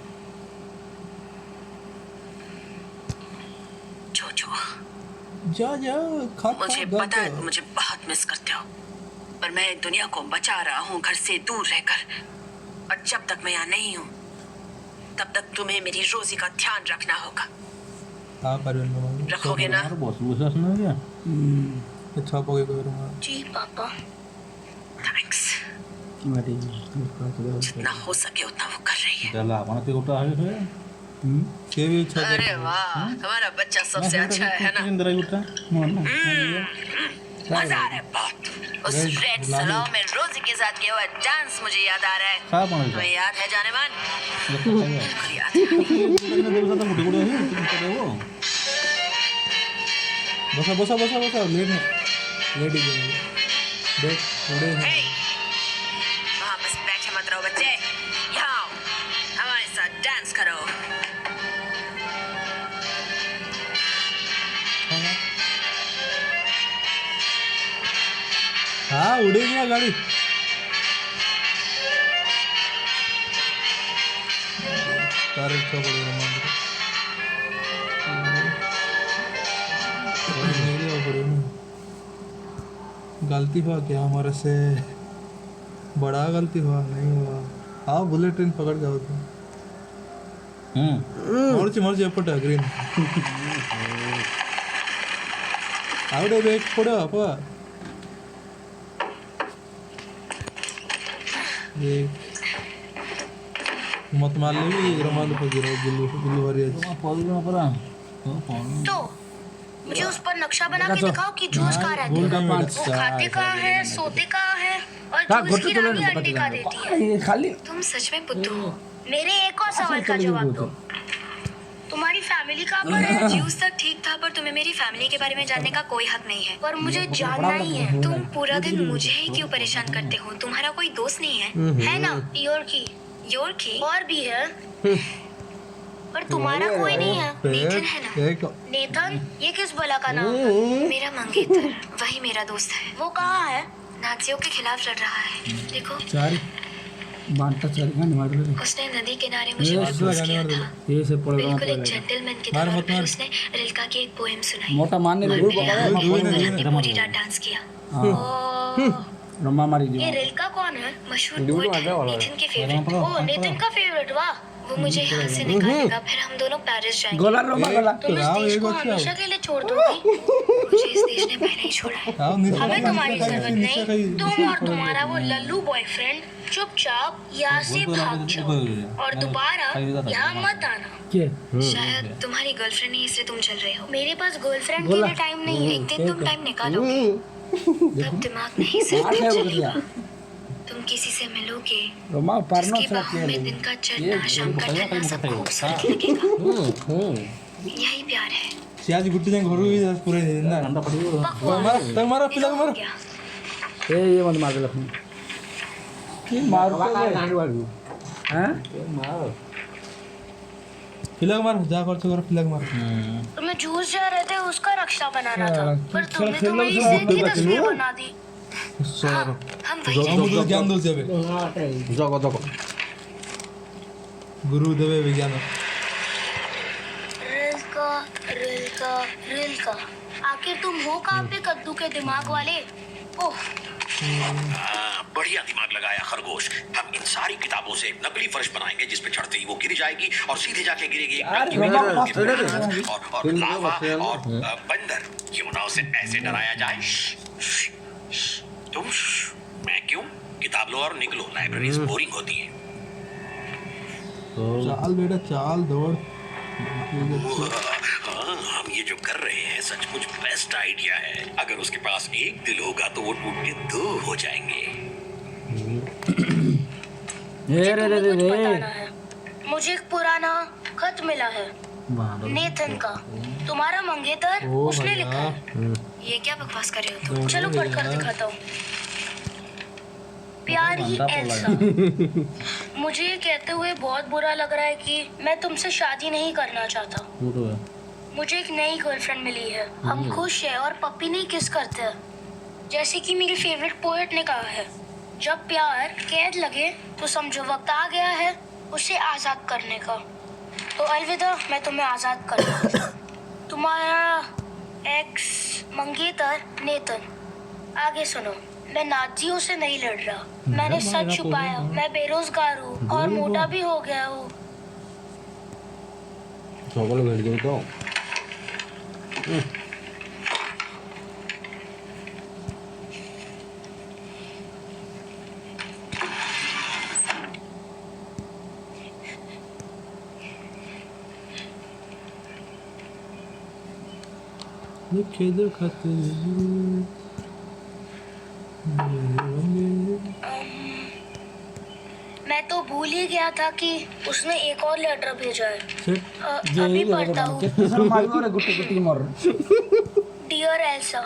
जो जा खा मुझे पता है, मुझे बहुत मिस करते हो, पर मैं दुनिया को बचा रहा हूँ घर से दूर रहकर। और जब तक मैं यहाँ नहीं हूँ तब तक तुम्हें मेरी रोजी का ध्यान रखना होगा। हाँ परवीन रखोगे ना? बॉस विश्वास नहीं हो गया अच्छा पोगे करूंगा जी पापा। थैंक्स। मारी जितना हो सके उतना वो कर रही है। चला अपना ते उठा है ये भी अच्छा अरे वाह, हमारा बच्चा सबसे अच्छा है ना? इंदिरा उठा मजा आ रहा है बहुत। उस रेड सलाव में रोजी के साथ किया हुआ डांस मुझे याद आ रहा है। खा पानी तुम्हें याद है जाने मन? बिल्कुल याद है। बसा लेट है लेट ही देख उड़े हैं। Hey! वहाँ बस बैठे मत रहो बच्चे, यहाँ आओ, हमारे साथ डांस करो। हाँ उड़ेगी ना गाड़ी। कार अच्छा पड़ेगा मंदिर। गलती हुआ क्या हमारे से, बड़ा गलती हुआ नहीं हुआ। हाँ बुलेट ट्रेन पकड़ जाओ तुम। मर्जी एपट ग्रीन आवड़े बेक पड़ो अप ये मत मार ले रमाल पर गिरो गुल्लू गुल्लू भरी आज तो मुझे उस पर नक्शा बना के दिखाओ कि जूस कहाँ रहते हैं, वो खाते कहाँ है, सोते कहाँ है, और जूस की रानी अंडे कहाँ देती है। ये खाली तुम सच में बुद्धू हो। मेरे एक और सवाल का जवाब दो, तुम्हारी फैमिली कहाँ पर है? ज्यूस तक ठीक था, पर तुम्हें मेरी फैमिली के बारे में जानने का कोई हक नहीं है। पर मुझे जानना ही है। तुम पूरा दिन मुझे ही क्यों परेशान करते हो? तुम्हारा कोई दोस्त नहीं है? है ना, योर की और भी है, पर तुम्हारा कोई नहीं है। नेथन है ना? नेथन, ये किस बला का नाम है? मेरा मंगेतर, वही मेरा दोस्त है। वो कहाँ है? नाजियों के खिलाफ लड़ रहा है। देखो, चारी बांटा चारी खाने मार ले उसने नदी किनारे मुझे प्रपोज किया था। ये से पड़ रहा बिल्कुल एक जेंटलमैन की तरह, फिर उसने रिल्का की एक पोएम सुनाई। मोटा मानने और लगे हमने पूरी रात डांस किया। रम्मा मारी ये दी रिल्का कौन है? मशहूर पोएट है, नेथन के फेवरेट। ओ, नेथन का फेवरेट, वाह। वो मुझे यहाँ से निकालेगा, फिर हम दोनों पेरिस जाएंगे। गोला रम्मा गोला तुम इस देश को हमेशा के लिए छोड़ दोगी? मुझे इस देश ने पहले ही छोड़ा है। हमें तुम्हारी जरूरत नहीं। तुम और तुम्हारा वो लल्लू बॉयफ्रेंड चुपचाप यहाँ से भाग जाओ और दोबारा यहाँ मत आना। के शायद तुम्हारी गर्लफ्रेंड नहीं, इसलिए तुम चल रहे हो। मेरे पास गर्लफ्रेंड के लिए टाइम नहीं है। एक दिन तुम टाइम निकालोगे, तब दिमाग नहीं सिर्फ आठ है चलेगा। बदलिया तुम किसी से मिलोगे, रम्मा पारनो उसकी बाहों में दिन का चढ़ना, शाम का ढलना सब खूबसूरत लगेगा। यही प्यार है। सियाज गुट्टी जाएंगे घर भी पूरे दिन ना मारा पिला मारा क्या ये मत मार ले ये मार के हैं पिला मार जा कर तो पिला मार। तुम्हें जूस जा रहे थे, उसका रक्षा बनाना था, पर तुमने खेल तो मेरी लो, सेहत की तस्वीर बना दी। हम वही हम तो ज्ञान दो जाबे जगो जगो गुरु देवे विज्ञान रिल्का रिल्का रिल्का, आखिर तुम हो कहाँ पे कद्दू के दिमाग वाले? ओह, बढ़िया दिमाग लगाया खरगोश। हम इन सारी किताबों से एक नकली फर्श बनाएंगे जिस पे चढ़ते ही वो गिर जाएगी और सीधे जाके गिरेगी एक और लावा और बंदर। क्यों ना उसे ऐसे डराया जाए। तुम मैं क्यों? किताब लो और निकलो, लाइब्रेरी बोरिंग होती है। चाल बेटा चाल दौड़। हम ये जो कर रहे हैं सचमुच बेस्ट आइडिया है। अगर उसके पास एक दिल होगा तो वो टूट के दो हो जाएंगे। ये रे रे रे कुछ बताना है। मुझे एक पुराना खत मिला है नेथन का, तुम्हारा मंगेतर, उसने लिखा है। ये क्या बकवास कर रहे हो तुम? चलो पढ़कर दिखाता हूँ। प्यारी एल्सा, मुझे ये कहते हुए बहुत बुरा लग रहा है कि मैं तुमसे शादी नहीं करना चाहता। मुझे एक नई गर्लफ्रेंड मिली है, हम खुश हैं और पप्पी नहीं किस करते हैं, जैसे कि मेरे फेवरेट पोएट ने कहा है, जब प्यार कैद लगे तो समझो वक्त आ गया है उसे आज़ाद करने का। तो अलविदा, मैं तुम्हें आज़ाद करूँगा। तुम्हारा एक्स मंगेतर नेथन। आगे सुनो, मैं नाजियों से नहीं लड़ रहा, मैंने सच छुपाया। मैं बेरोजगार हूँ और मोटा भी हो गया हूँ। সকলে ভেট দেবে তো खेद खाते मैं तो भूल ही गया था कि उसने एक और लेटर भेजा है। ये अभी पढ़ता हूँ। कितने सारे मार रे गुट्टी गुट्टी मार डियर एल्सा,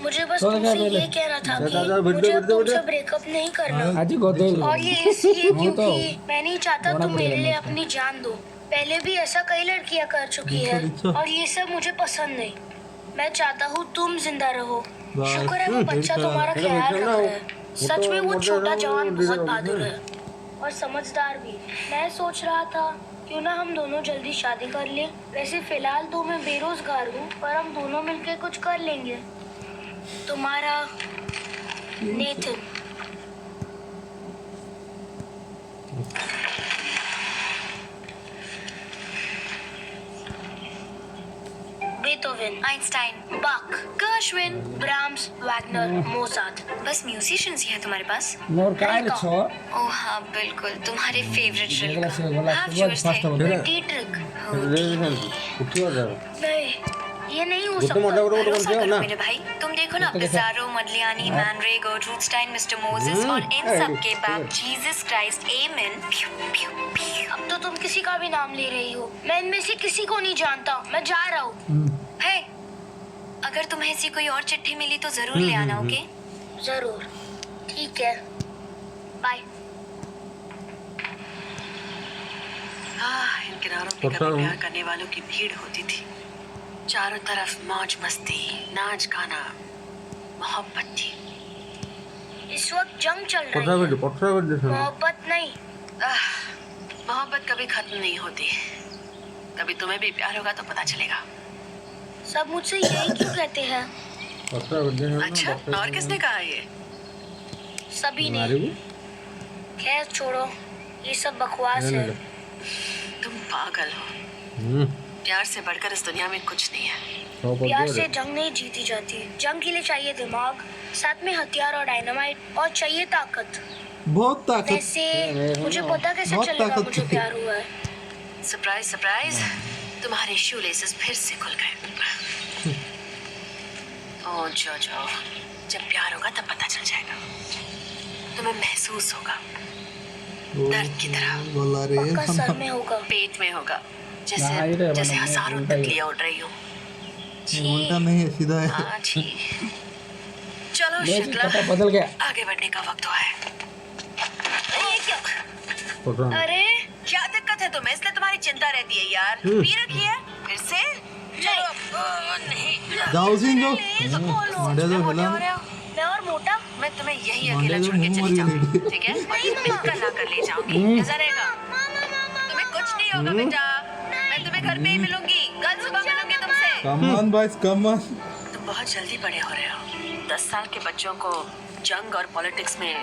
मुझे बस तो क्या तुमसे पहले? ये कहना था कि चल, चल, मुझे अब भिड़, तुमसे भिड़। ब्रेकअप नहीं करना। आज गोदे और ये इसलिए वो तो क्योंकि मैं नहीं चाहता होना तुम मेरे पड़ेगा लिए मुझको। अपनी जान दो। पहले भी ऐसा कई लड़कियां कर चुकी है दिच्छो। और ये सब मुझे पसंद नहीं। मैं चाहता हूँ तुम जिंदा रहो। बस। शुक्र है वो बच्चा तुम्हारा चलो, ख्याल चलो, रख रहा है। सच में वो मोटा छोटा रहो, जवान बहुत रहो, बहादुर है और समझदार भी। मैं सोच रहा था क्यों ना हम दोनों जल्दी शादी कर लें। वैसे फिलहाल तो मैं बेरोजगार हूँ पर हम दोनों मिलकर कुछ कर लेंगे। तुम्हारा नेथन। बेथोवन, आइंस्टाइन, बाक, गर्शविन, ब्राह्म्स, वैगनर, मोजार्ट। बस म्यूजिशियंस ही हैं तुम्हारे पास? मोर काय रे छो ओह हाँ बिल्कुल, तुम्हारे फेवरेट देखला से ड्रिल बोला हाफ सुबह जूस फास्ट थे। हो डीट्रिक। उठियो जा नहीं, ये नहीं हो वो तो मोटा सकता। मोटा भरोसा बोल करो ना मेरे भाई, तुम देखो ना तो कैसा? पिज़ारो, मडलियानी, मैनरे, गर्ट्रूडस्टाइन, मिस्टर मोजेस और इन सब के बाद जीसस क्राइस्ट, आमेन। अब तो तुम किसी का भी नाम ले रही हो। मैं इनमें से किसी को नहीं जानता। मैं जा रहा हूँ। है, अगर तुम्हें ऐसी कोई और चिट्ठी मिली तो जरूर ले आना, ओके? जरूर। ठीक है, बाय। इन किनारों पे कभी प्यार करने वालों की भीड़ होती थी। चारों तरफ मौज मस्ती, नाच गाना, मोहब्बत थी। इस वक्त जंग चल पटरा रही है, बेटे मोहब्बत नहीं। मोहब्बत कभी खत्म नहीं होती। कभी तुम्हें भी प्यार होगा तो पता चलेगा। सब मुझसे यही क्यों कहते हैं? अच्छा, और किसने कहा ये? सभी ने। खैर छोड़ो, ये सब बकवास है। तुम पागल हो। प्यार से बढ़कर इस दुनिया में कुछ नहीं है। प्यार से जंग नहीं जीती जाती। जंग के लिए चाहिए दिमाग, साथ में हथियार और डायनामाइट, और चाहिए ताकत। बहुत ताकत। वैसे मुझे पता कैसे बहुत चलेगा ताकत मुझे थी। प्यार हुआ है? सरप्राइज सरप्राइज, तुम्हारे शू लेसेस फिर से खुल गए। ओ जो जब प्यार होगा तब पता चल जाएगा। तुम्हें महसूस होगा दर्द की तरह। बोला रे पक्का सर में होगा। पेट में होगा, हाँ, ये तो है, जैसे मतलब हजारों उल्टा ही है। तितलियां उड़ रही हो। उल्टा नहीं है, सीधा है। हाँ जी। चलो मेरी शिकला, पता बदल गया। आगे बढ़ने का वक्त हुआ है। ये क्या? अरे क्या दिक्कत है तुम्हें? इसलिए तुम्हारी चिंता रहती है यार। पी रखी है फिर से? चलो नहीं। जाओ सिंह जो मंडे जो मोटे हिला हो रहे हो। मैं और मोटा। मैं तुम्हें यही मंडे अकेला जो छोड़ के मुंह चली मारी जाऊंगी, लेडी। ठीक है? और मिलकर ला कर ले जाऊंगी। कैसा रहेगा? तुम्हें कुछ नहीं होगा बेटा। मैं तुम्हें घर पे ही मिलूंगी। कल सुबह मिलूंगी तुमसे। Come on boys, come on. तुम बहुत जल्दी बड़े हो रहे हो। 10 साल के बच्चों को जंग और पॉलिटिक्स में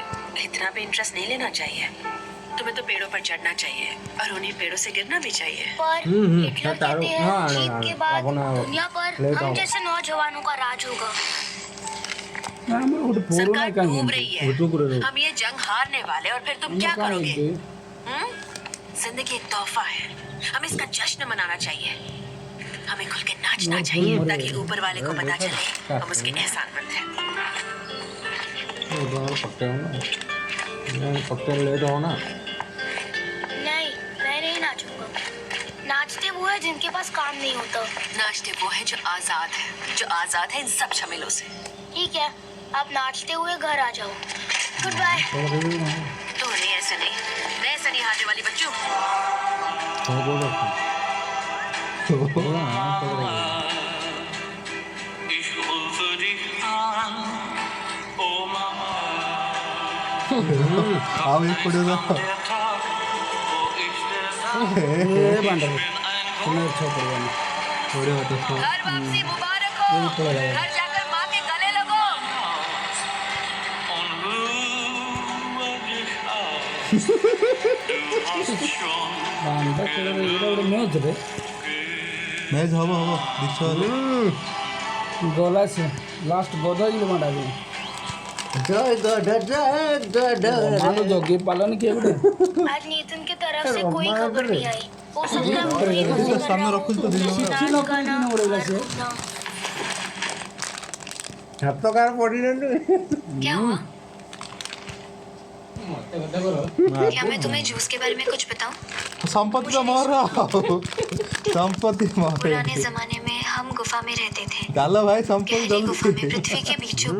इतना भी इंटरेस्ट नहीं लेना चाहिए। तुम्हें तो पेड़ों पर चढ़ना चाहिए और उन्हीं पेड़ों से गिरना भी चाहिए। पर हिटलर तारो- कहते हैं हाँ, जीत हाँ, के बाद अपना दुनिया पर लेता हम हूँ। जैसे नौजवानों का राज होगा। ना मैं उठ पूरा सरकार नहीं कर डूब रही है। हम ये जंग हारने वाले और फिर तुम क्या करोगे? जिंदगी एक तोहफा है, हमें इसका जश्न मनाना चाहिए। हमें खुल के नाचना चाहिए ताकि ऊपर वाले को पता चले हम उसके एहसानमंद हैं। पक्के ले जाओ ना। नहीं, मैं नहीं नाचूंगा। नाचते वो है जिनके पास काम नहीं होता। नाचते वो है जो आजाद है इन सब झमेलों से। ठीक है, आप नाचते हुए घर आ जाओ। Good bye. तो नहीं, ऐसे नहीं, मैं ऐसे नहीं हारने वाली बच्चों। आओ एक पड़े जा। ये बंद तुम्हें छोड़ दिया थोड़े होते सो। घर वापसी मुबारक हो। घर जाकर माँ के गले लगो। बंद করে এটা ওটা ম্যাচ রে मैच हवा हवा दिखा गोला से लास्ट गोदा किलो मारा जय गड जय गड मानो जोगी पालन किया बेटे आज नीतन की तरफ से कोई खबर नहीं आई। हो सकता है वो भी मजे कर सामने रहा हो। रखो तो दिलो चिट्ठी न कोई दिन उड़ेगा से ना। हफ्तकार पड़ी नहीं क्या हुआ? क्या मैं तुम्हें जूस के बारे में कुछ बताऊं? संपत्ति का मार रहा हो। संपत्ति मार पुराने जमाने में हम गुफा में रहते थे। गाला भाई संपल गहरी जल्दी गुफा में पृथ्वी के बीचों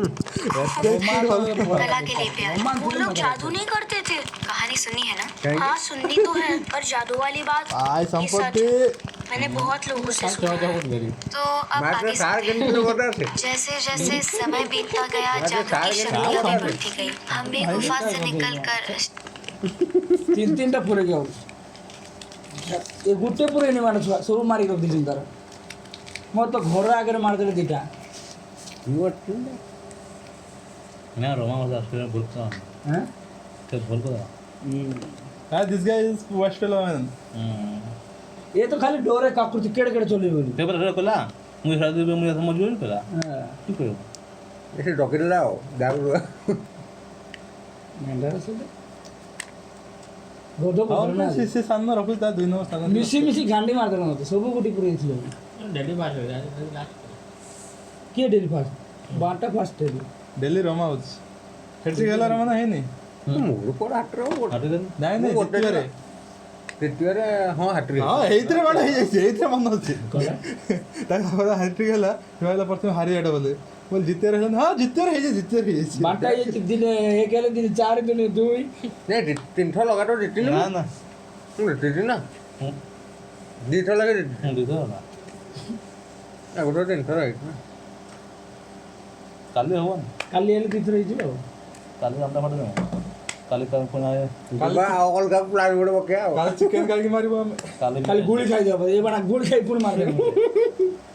कला के लिए प्यार। वो लोग जादू नहीं करते थे। कहानी सुनी है ना? हाँ सुननी तो है, पर जादू वाली बात आय ये सच संपत्ति है। मैंने बहुत लोगों से सुना है। तो अब मैं आगे सार सुनते गन हैं। को बोल रहा थे जैसे जैसे समय बीतता गया जादू की शक्तियाँ भी बढ़ती गई। हम भी गुफा से निकलकर 3टा पूरे गया ये गुटे पूरे नहीं मारे छुआ सब मारी कर दी तार मोर तो घर आगे मारदेले 2टा ना रोमा वाला अस्ट्रेलिया भूल का हैं तो भूल को this guy is waste eleven ये तो खाली डोरे काकुर केड़े केड़े चले बोली पेपर रे कोला मुझे शादी में मुझे समझ नहीं पड़ा हां तू कहो ऐसे डॉक्टर लाओ दारू मेंढा से गोदो को और से सामने रखो ता 2 नंबर सामने मिसी गांडी मार देला मत सब गुटी पूरे थी डेली पास हो गया लास्ट के daily fast Bata fast daily daily रोमा हाउस हेडसी गेला रोमा ना है नहीं ମୋର କୋଡ଼ ହାଟରେ हटे ନାଇଁ ନାଇଁ ଜିତିବାରେ ଦ୍ୱିତୀୟରେ ହଁ ହାଟରେ ହଁ ଏଇଥିରେ ବାଡ ହେଇଯାଇଛି ଏଇଥିରେ ମନ ଅଛି ତାଙ୍କ ହାଟ୍ରିକ ହେଲା କହିଲା ପ୍ରଥମେ ହାରିଆଟା ବୋଲେ ବୋଲେ ଜିତିବାରେ ହେଲାନି ହଁ ଜିତିବାରେ ହେଇଯାଇଛି बाटा ये दिने एक गेले दिन 4 दिन 2 ନାଇଁ 3 ଥର ଲଗାତାର ଜିତିଲି ନା ନା ମୁଁ ଜିତିଲି ନା 2 ଥର ଲାଗେ ଜିତିଲି हम दीदा ना ଗୋଟେ 3 ଥର ହେଇଛି काली हो ना काली एले दिथर हिजो काली हमटा फटे ना काली का कोन आए ବାବା ଆଉ ଅଲଗା ପ୍ଲାନ୍ ଗୋଟେ ପକେଇବା ଆଉ କାଲି ଚିକେନ କାଲିକି ମାରିବ ଆମେ काली खाली गुली खाई जाबो ये बड़ा गुल खाई पुण मार दे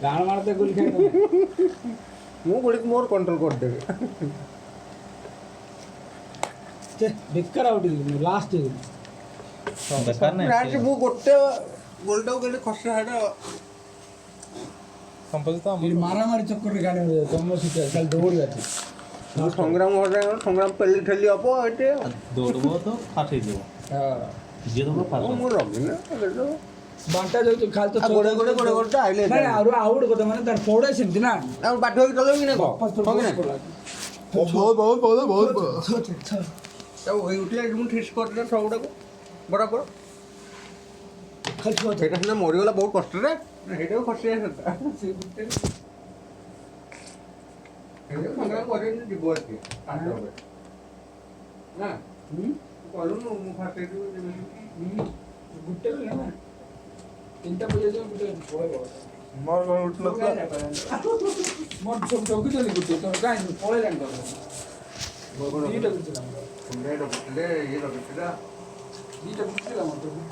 गाण मारते गुली खाई दे ମୁଁ ଗୋଳିକି ମୋର କଣ୍ଟ୍ରୋଲ କରିଦେବି ते बेकार आउट लास्ट बेकार नहीं ଲାଷ୍ଟ ମୁଁ ଗୋଟେ ଗୋଲଟାକୁ କେତେ ଖସା ହେଟା ସମ୍ପତ୍ତି ତ ये मारा मारी चक्कर रे गाड़ी में तुम सीट खाली दौड़ जाती ମୁଁ ସଂଗ୍ରାମ ସଂଗ୍ରାମ ପେଲି ଠେଲି ହବ ଏଠି दौड़बो तो फाटे जीव हां जे तो फाटे ମୁଁ ରଖିନା बांटा जो तो खाल तो ଗୋଡ଼େ ତ ଆଇଲେ नहीं आरो आउट को तो माने तार फोड़े सेमती ना ଆଉ ବାଟ ହେଇକି ଚଲେଇବୁ କି ନା କହ ବହୁତ ଆଉ ଏଇ ଉଠିଲା ଏଠି ମୁଁ ଠିକ୍ କରିଦେଲା ସବୁଟାକୁ ବରାବର खाली छो ସେଇଟା ସିନା ମରିଗଲା ବହୁତ କଷ୍ଟରେ ସେଇଟାକୁ ଖସି ଆସିଲା ସଂଗ୍ରାମ କରି ଯିବ ଆଜି ନା କଲୁନୁ ମୁଁ ଫାଷ୍ଟ गुट्टे ना 3टा बजे जो गुट्टे पळे ମୋର ଉଠିନଥିଲା मोर सब चौकी चली गुट्टे तो काई पळे लाइन कर ବଗଡ଼ दीटा गुट्टे ଇଏ ରଖିଥିଲା दीटा गुट्टे मोर